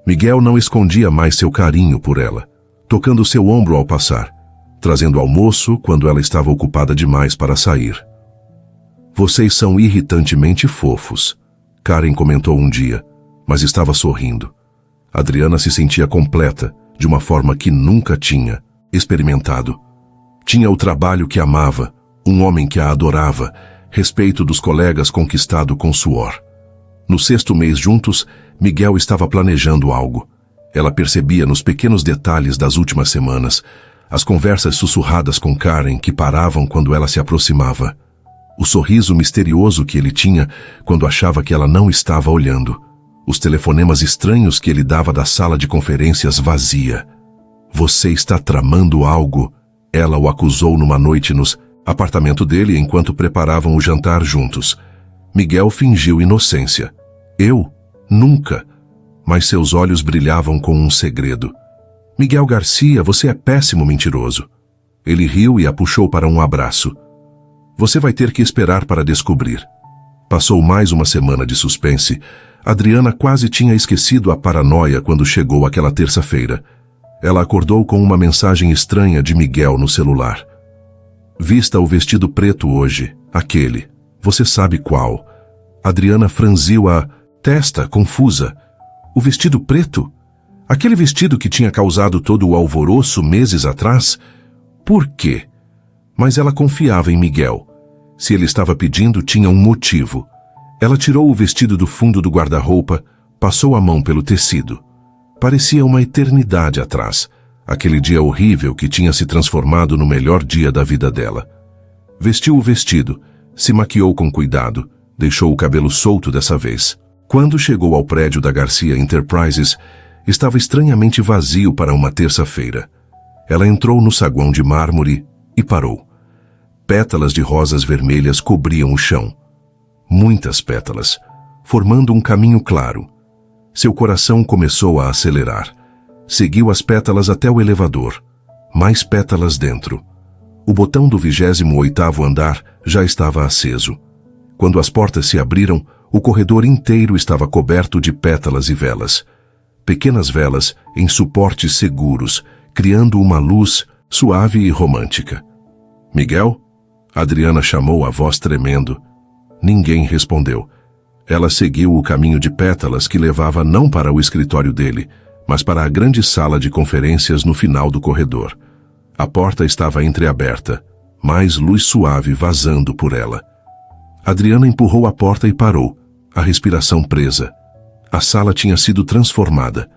Miguel não escondia mais seu carinho por ela, tocando seu ombro ao passar, trazendo almoço quando ela estava ocupada demais para sair. Vocês são irritantemente fofos, Karen comentou um dia, mas estava sorrindo. Adriana se sentia completa, de uma forma que nunca tinha experimentado. Tinha o trabalho que amava, um homem que a adorava, respeito dos colegas conquistado com suor. No 6º mês juntos, Miguel estava planejando algo. Ela percebia nos pequenos detalhes das últimas semanas, as conversas sussurradas com Karen que paravam quando ela se aproximava. O sorriso misterioso que ele tinha quando achava que ela não estava olhando. Os telefonemas estranhos que ele dava da sala de conferências vazia. Você está tramando algo, ela o acusou numa noite nos apartamento dele enquanto preparavam o jantar juntos. Miguel fingiu inocência. Eu? Nunca. Mas seus olhos brilhavam com um segredo. Miguel Garcia, você é péssimo mentiroso. Ele riu e a puxou para um abraço. Você vai ter que esperar para descobrir. Passou mais uma semana de suspense. Adriana quase tinha esquecido a paranoia quando chegou aquela terça-feira. Ela acordou com uma mensagem estranha de Miguel no celular. Vista o vestido preto hoje, aquele. Você sabe qual. Adriana franziu a testa, confusa. O vestido preto? Aquele vestido que tinha causado todo o alvoroço meses atrás? Por quê? Mas ela confiava em Miguel. Se ele estava pedindo, tinha um motivo. Ela tirou o vestido do fundo do guarda-roupa, passou a mão pelo tecido. Parecia uma eternidade atrás, aquele dia horrível que tinha se transformado no melhor dia da vida dela. Vestiu o vestido, se maquiou com cuidado, deixou o cabelo solto dessa vez. Quando chegou ao prédio da Garcia Enterprises, estava estranhamente vazio para uma terça-feira. Ela entrou no saguão de mármore e parou. Pétalas de rosas vermelhas cobriam o chão. Muitas pétalas, formando um caminho claro. Seu coração começou a acelerar. Seguiu as pétalas até o elevador. Mais pétalas dentro. O botão do 28º andar já estava aceso. Quando as portas se abriram, o corredor inteiro estava coberto de pétalas e velas. Pequenas velas em suportes seguros, criando uma luz suave e romântica. Miguel? Adriana chamou a voz tremendo. Ninguém respondeu. Ela seguiu o caminho de pétalas que levava não para o escritório dele, mas para a grande sala de conferências no final do corredor. A porta estava entreaberta, mais luz suave vazando por ela. Adriana empurrou a porta e parou, a respiração presa. A sala tinha sido transformada.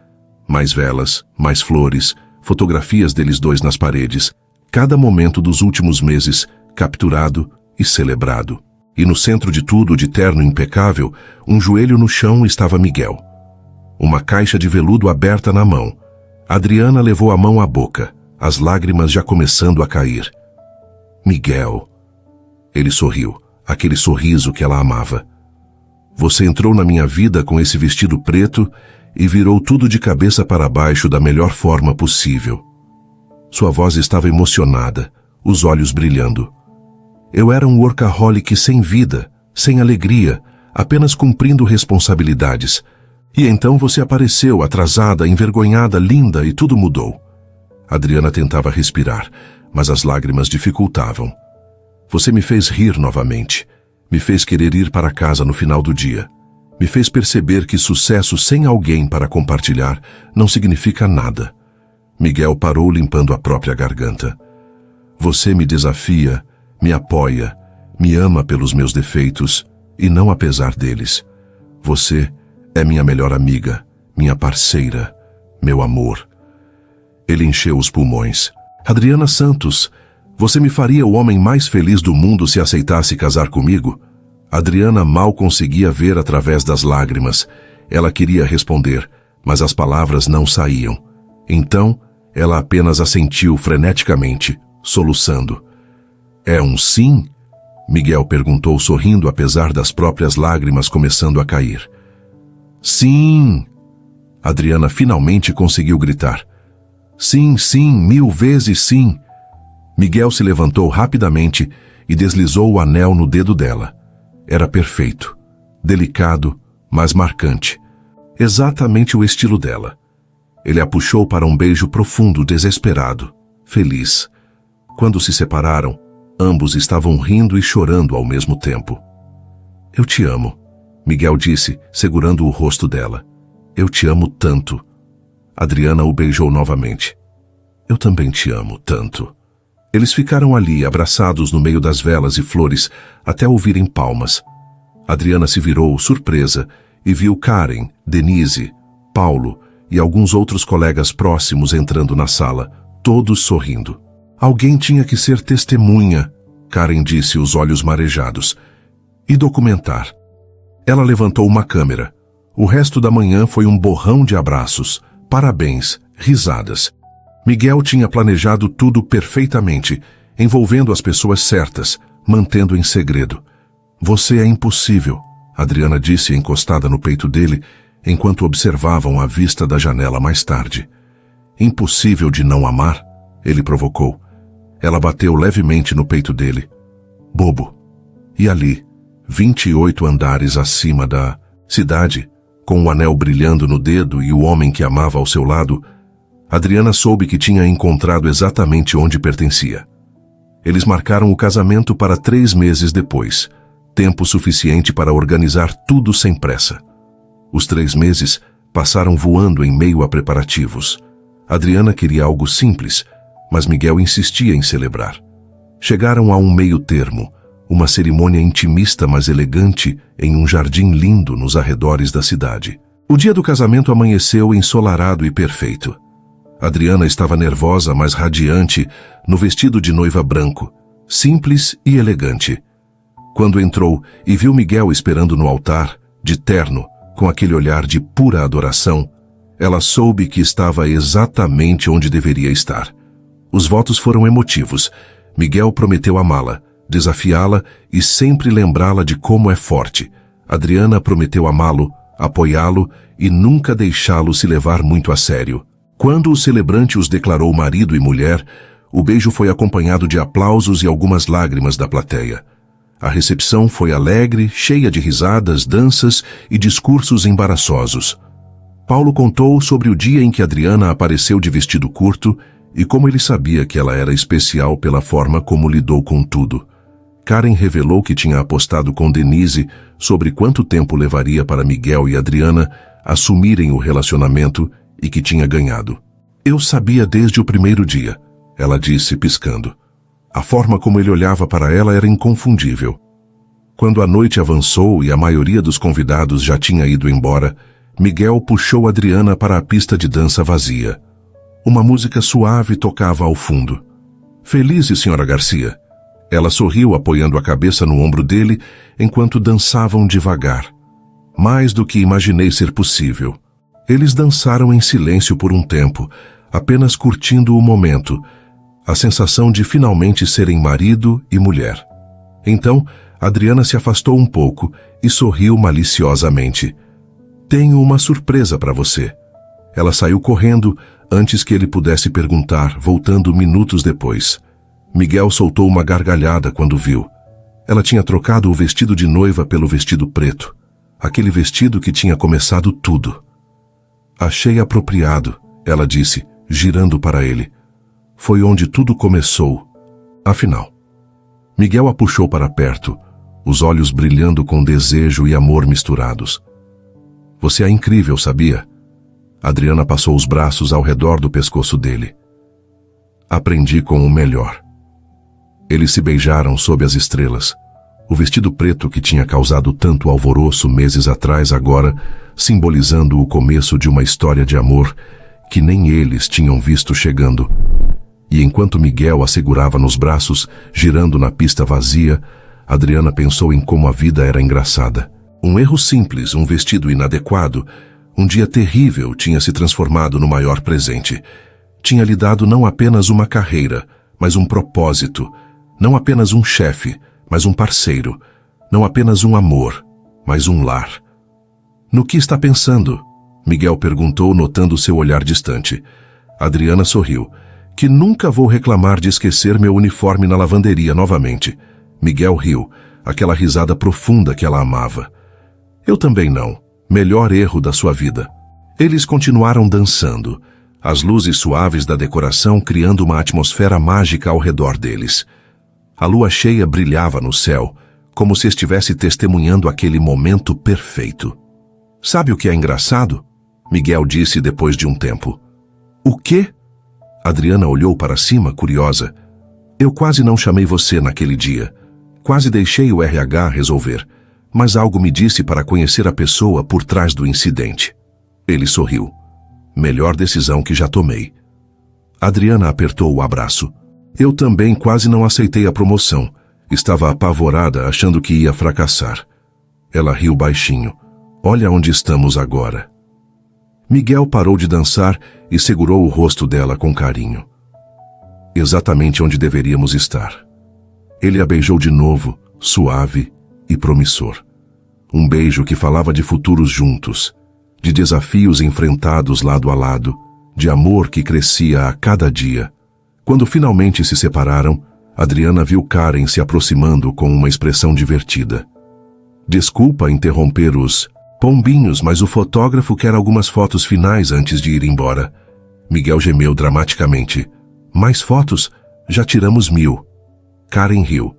Mais velas, mais flores, fotografias deles dois nas paredes. Cada momento dos últimos meses capturado e celebrado. E no centro de tudo, de terno impecável, um joelho no chão estava Miguel. uma caixa de veludo aberta na mão. Adriana levou a mão à boca, as lágrimas já começando a cair. Miguel. Ele sorriu, aquele sorriso que ela amava. Você entrou na minha vida com esse vestido preto e virou tudo de cabeça para baixo da melhor forma possível. Sua voz estava emocionada, os olhos brilhando. Eu era um workaholic sem vida, sem alegria, apenas cumprindo responsabilidades. E então você apareceu, atrasada, envergonhada, linda, e tudo mudou. Adriana tentava respirar, mas as lágrimas dificultavam. Você me fez rir novamente. Me fez querer ir para casa no final do dia. Me fez perceber que sucesso sem alguém para compartilhar não significa nada. Miguel parou limpando a própria garganta. Você me desafia, me apoia, me ama pelos meus defeitos e não apesar deles. Você é minha melhor amiga, minha parceira, meu amor. Ele encheu os pulmões. Adriana Santos, você me faria o homem mais feliz do mundo se aceitasse casar comigo? Adriana mal conseguia ver através das lágrimas. Ela queria responder, mas as palavras não saíam. Então, ela apenas assentiu freneticamente, soluçando. É um sim? Miguel perguntou sorrindo apesar das próprias lágrimas começando a cair. Sim! Adriana finalmente conseguiu gritar. Sim, sim, 1000 vezes sim! Miguel se levantou rapidamente e deslizou o anel no dedo dela. Era perfeito, delicado, mas marcante. Exatamente o estilo dela. Ele a puxou para um beijo profundo, desesperado, feliz. Quando se separaram, ambos estavam rindo e chorando ao mesmo tempo. Eu te amo, Miguel disse, segurando o rosto dela. Eu te amo tanto. Adriana o beijou novamente. Eu também te amo tanto. Eles ficaram ali, abraçados no meio das velas e flores, até ouvirem palmas. Adriana se virou, surpresa, e viu Karen, Denise, Paulo e alguns outros colegas próximos entrando na sala, todos sorrindo. Alguém tinha que ser testemunha, Karen disse, os olhos marejados, e documentar. Ela levantou uma câmera. O resto da manhã foi um borrão de abraços, parabéns, risadas. Miguel tinha planejado tudo perfeitamente, envolvendo as pessoas certas, mantendo em segredo. Você é impossível, Adriana disse encostada no peito dele, enquanto observavam a vista da janela mais tarde. Impossível de não amar? Ele provocou. Ela bateu levemente no peito dele. Bobo. E ali, 28 andares acima da cidade, com o anel brilhando no dedo e o homem que amava ao seu lado, Adriana soube que tinha encontrado exatamente onde pertencia. Eles marcaram o casamento para 3 meses depois, tempo suficiente para organizar tudo sem pressa. Os 3 meses passaram voando em meio a preparativos. Adriana queria algo simples, mas Miguel insistia em celebrar. Chegaram a um meio termo, uma cerimônia intimista mas elegante em um jardim lindo nos arredores da cidade. O dia do casamento amanheceu ensolarado e perfeito. Adriana estava nervosa, mas radiante, no vestido de noiva branco, simples e elegante. Quando entrou e viu Miguel esperando no altar, de terno, com aquele olhar de pura adoração, ela soube que estava exatamente onde deveria estar. Os votos foram emotivos. Miguel prometeu amá-la, desafiá-la e sempre lembrá-la de como é forte. Adriana prometeu amá-lo, apoiá-lo e nunca deixá-lo se levar muito a sério. Quando o celebrante os declarou marido e mulher, o beijo foi acompanhado de aplausos e algumas lágrimas da plateia. A recepção foi alegre, cheia de risadas, danças e discursos embaraçosos. Paulo contou sobre o dia em que Adriana apareceu de vestido curto e como ele sabia que ela era especial pela forma como lidou com tudo. Karen revelou que tinha apostado com Denise sobre quanto tempo levaria para Miguel e Adriana assumirem o relacionamento e que tinha ganhado. Eu sabia desde o primeiro dia, ela disse piscando. A forma como ele olhava para ela era inconfundível. Quando a noite avançou e a maioria dos convidados já tinha ido embora, Miguel puxou Adriana para a pista de dança vazia. Uma música suave tocava ao fundo. Feliz, Sra. Garcia. Ela sorriu apoiando a cabeça no ombro dele enquanto dançavam devagar. Mais do que imaginei ser possível. Eles dançaram em silêncio por um tempo, apenas curtindo o momento, a sensação de finalmente serem marido e mulher. Então, Adriana se afastou um pouco e sorriu maliciosamente. Tenho uma surpresa para você. Ela saiu correndo antes que ele pudesse perguntar, voltando minutos depois. Miguel soltou uma gargalhada quando viu. Ela tinha trocado o vestido de noiva pelo vestido preto, aquele vestido que tinha começado tudo. Achei apropriado, ela disse, girando para ele. Foi onde tudo começou, afinal. Miguel a puxou para perto, os olhos brilhando com desejo e amor misturados. Você é incrível, sabia? Adriana passou os braços ao redor do pescoço dele. Aprendi com o melhor. Eles se beijaram sob as estrelas. O vestido preto que tinha causado tanto alvoroço meses atrás agora, simbolizando o começo de uma história de amor que nem eles tinham visto chegando. E enquanto Miguel a segurava nos braços, girando na pista vazia, Adriana pensou em como a vida era engraçada. Um erro simples, um vestido inadequado, um dia terrível tinha se transformado no maior presente. Tinha lhe dado não apenas uma carreira, mas um propósito. Não apenas um chefe, mas um parceiro. Não apenas um amor, mas um lar. No que está pensando? Miguel perguntou, notando seu olhar distante. Adriana sorriu. Que nunca vou reclamar de esquecer meu uniforme na lavanderia novamente. Miguel riu, aquela risada profunda que ela amava. Eu também não. Melhor erro da sua vida. Eles continuaram dançando, as luzes suaves da decoração criando uma atmosfera mágica ao redor deles. A lua cheia brilhava no céu, como se estivesse testemunhando aquele momento perfeito. Sabe o que é engraçado? Miguel disse depois de um tempo. O quê? Adriana olhou para cima, curiosa. Eu quase não chamei você naquele dia. Quase deixei o RH resolver. Mas algo me disse para conhecer a pessoa por trás do incidente. Ele sorriu. Melhor decisão que já tomei. Adriana apertou o abraço. Eu também quase não aceitei a promoção. Estava apavorada, achando que ia fracassar. Ela riu baixinho. Olha onde estamos agora. Miguel parou de dançar e segurou o rosto dela com carinho. Exatamente onde deveríamos estar. Ele a beijou de novo, suave e promissor. Um beijo que falava de futuros juntos, de desafios enfrentados lado a lado, de amor que crescia a cada dia. Quando finalmente se separaram, Adriana viu Karen se aproximando com uma expressão divertida. Desculpa interromper os pombinhos, mas o fotógrafo quer algumas fotos finais antes de ir embora. Miguel gemeu dramaticamente. Mais fotos? Já tiramos 1000. Karen riu.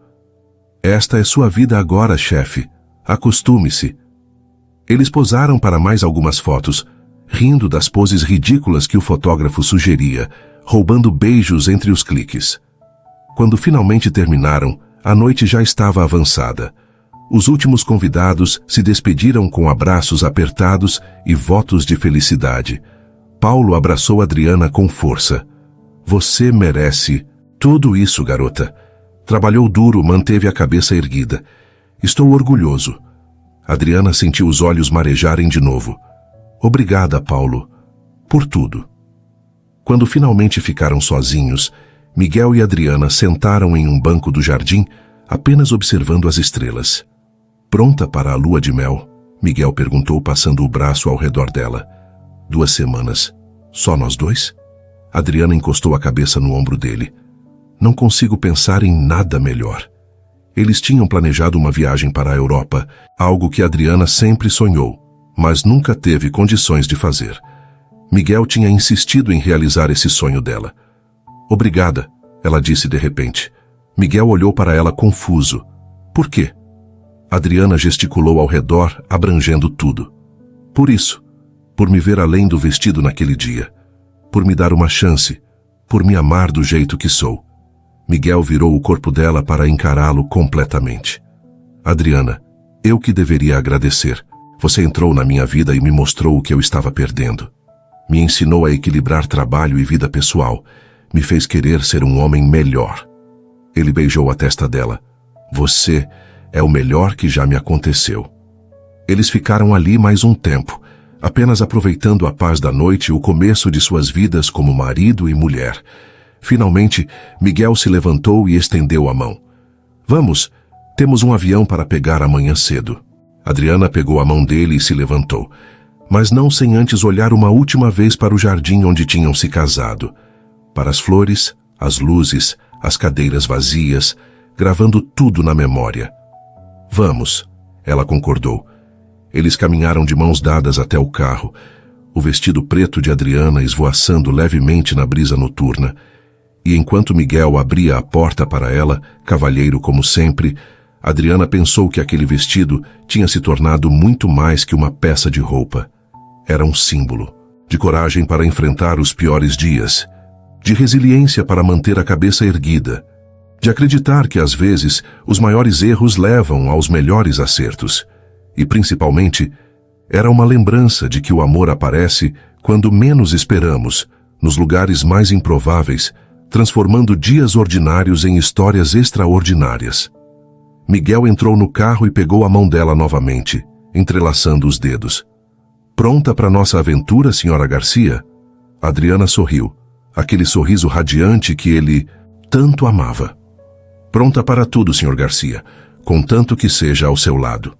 Esta é sua vida agora, chefe. Acostume-se. Eles posaram para mais algumas fotos, rindo das poses ridículas que o fotógrafo sugeria, roubando beijos entre os cliques. Quando finalmente terminaram, a noite já estava avançada. Os últimos convidados se despediram com abraços apertados e votos de felicidade. Paulo abraçou Adriana com força. Você merece tudo isso, garota. Trabalhou duro, manteve a cabeça erguida. Estou orgulhoso. Adriana sentiu os olhos marejarem de novo. Obrigada, Paulo, por tudo. Quando finalmente ficaram sozinhos, Miguel e Adriana sentaram em um banco do jardim, apenas observando as estrelas. Pronta para a lua de mel? Miguel perguntou, passando o braço ao redor dela. 2 semanas. Só nós dois? Adriana encostou a cabeça no ombro dele. Não consigo pensar em nada melhor. Eles tinham planejado uma viagem para a Europa, algo que Adriana sempre sonhou, mas nunca teve condições de fazer. Miguel tinha insistido em realizar esse sonho dela. Obrigada, ela disse de repente. Miguel olhou para ela confuso. Por quê? Adriana gesticulou ao redor, abrangendo tudo. Por isso, por me ver além do vestido naquele dia, por me dar uma chance, por me amar do jeito que sou. Miguel virou o corpo dela para encará-lo completamente. Adriana, eu que deveria agradecer. Você entrou na minha vida e me mostrou o que eu estava perdendo. Me ensinou a equilibrar trabalho e vida pessoal. Me fez querer ser um homem melhor. Ele beijou a testa dela. Você é o melhor que já me aconteceu. Eles ficaram ali mais um tempo, apenas aproveitando a paz da noite e o começo de suas vidas como marido e mulher. Finalmente, Miguel se levantou e estendeu a mão. Vamos, temos um avião para pegar amanhã cedo. Adriana pegou a mão dele e se levantou, mas não sem antes olhar uma última vez para o jardim onde tinham se casado. Para as flores, as luzes, as cadeiras vazias, gravando tudo na memória. Vamos, ela concordou. Eles caminharam de mãos dadas até o carro, o vestido preto de Adriana esvoaçando levemente na brisa noturna, e enquanto Miguel abria a porta para ela, cavalheiro como sempre, Adriana pensou que aquele vestido tinha se tornado muito mais que uma peça de roupa. Era um símbolo de coragem para enfrentar os piores dias, de resiliência para manter a cabeça erguida, de acreditar que às vezes os maiores erros levam aos melhores acertos. E principalmente, era uma lembrança de que o amor aparece quando menos esperamos, nos lugares mais improváveis, transformando dias ordinários em histórias extraordinárias. Miguel entrou no carro e pegou a mão dela novamente, entrelaçando os dedos. Pronta para nossa aventura, senhora Garcia? Adriana sorriu, aquele sorriso radiante que ele tanto amava. Pronta para tudo, senhor Garcia, contanto que seja ao seu lado.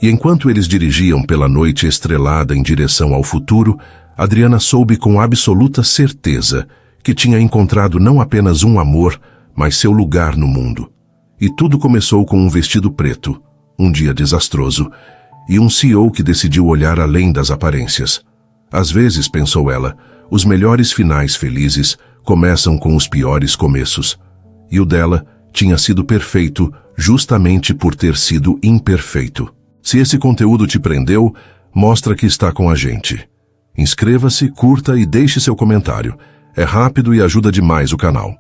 E enquanto eles dirigiam pela noite estrelada em direção ao futuro, Adriana soube com absoluta certeza que tinha encontrado não apenas um amor, mas seu lugar no mundo. E tudo começou com um vestido preto, um dia desastroso, e um CEO que decidiu olhar além das aparências. Às vezes, pensou ela, os melhores finais felizes começam com os piores começos. E o dela tinha sido perfeito justamente por ter sido imperfeito. Se esse conteúdo te prendeu, mostra que está com a gente. Inscreva-se, curta e deixe seu comentário. É rápido e ajuda demais o canal.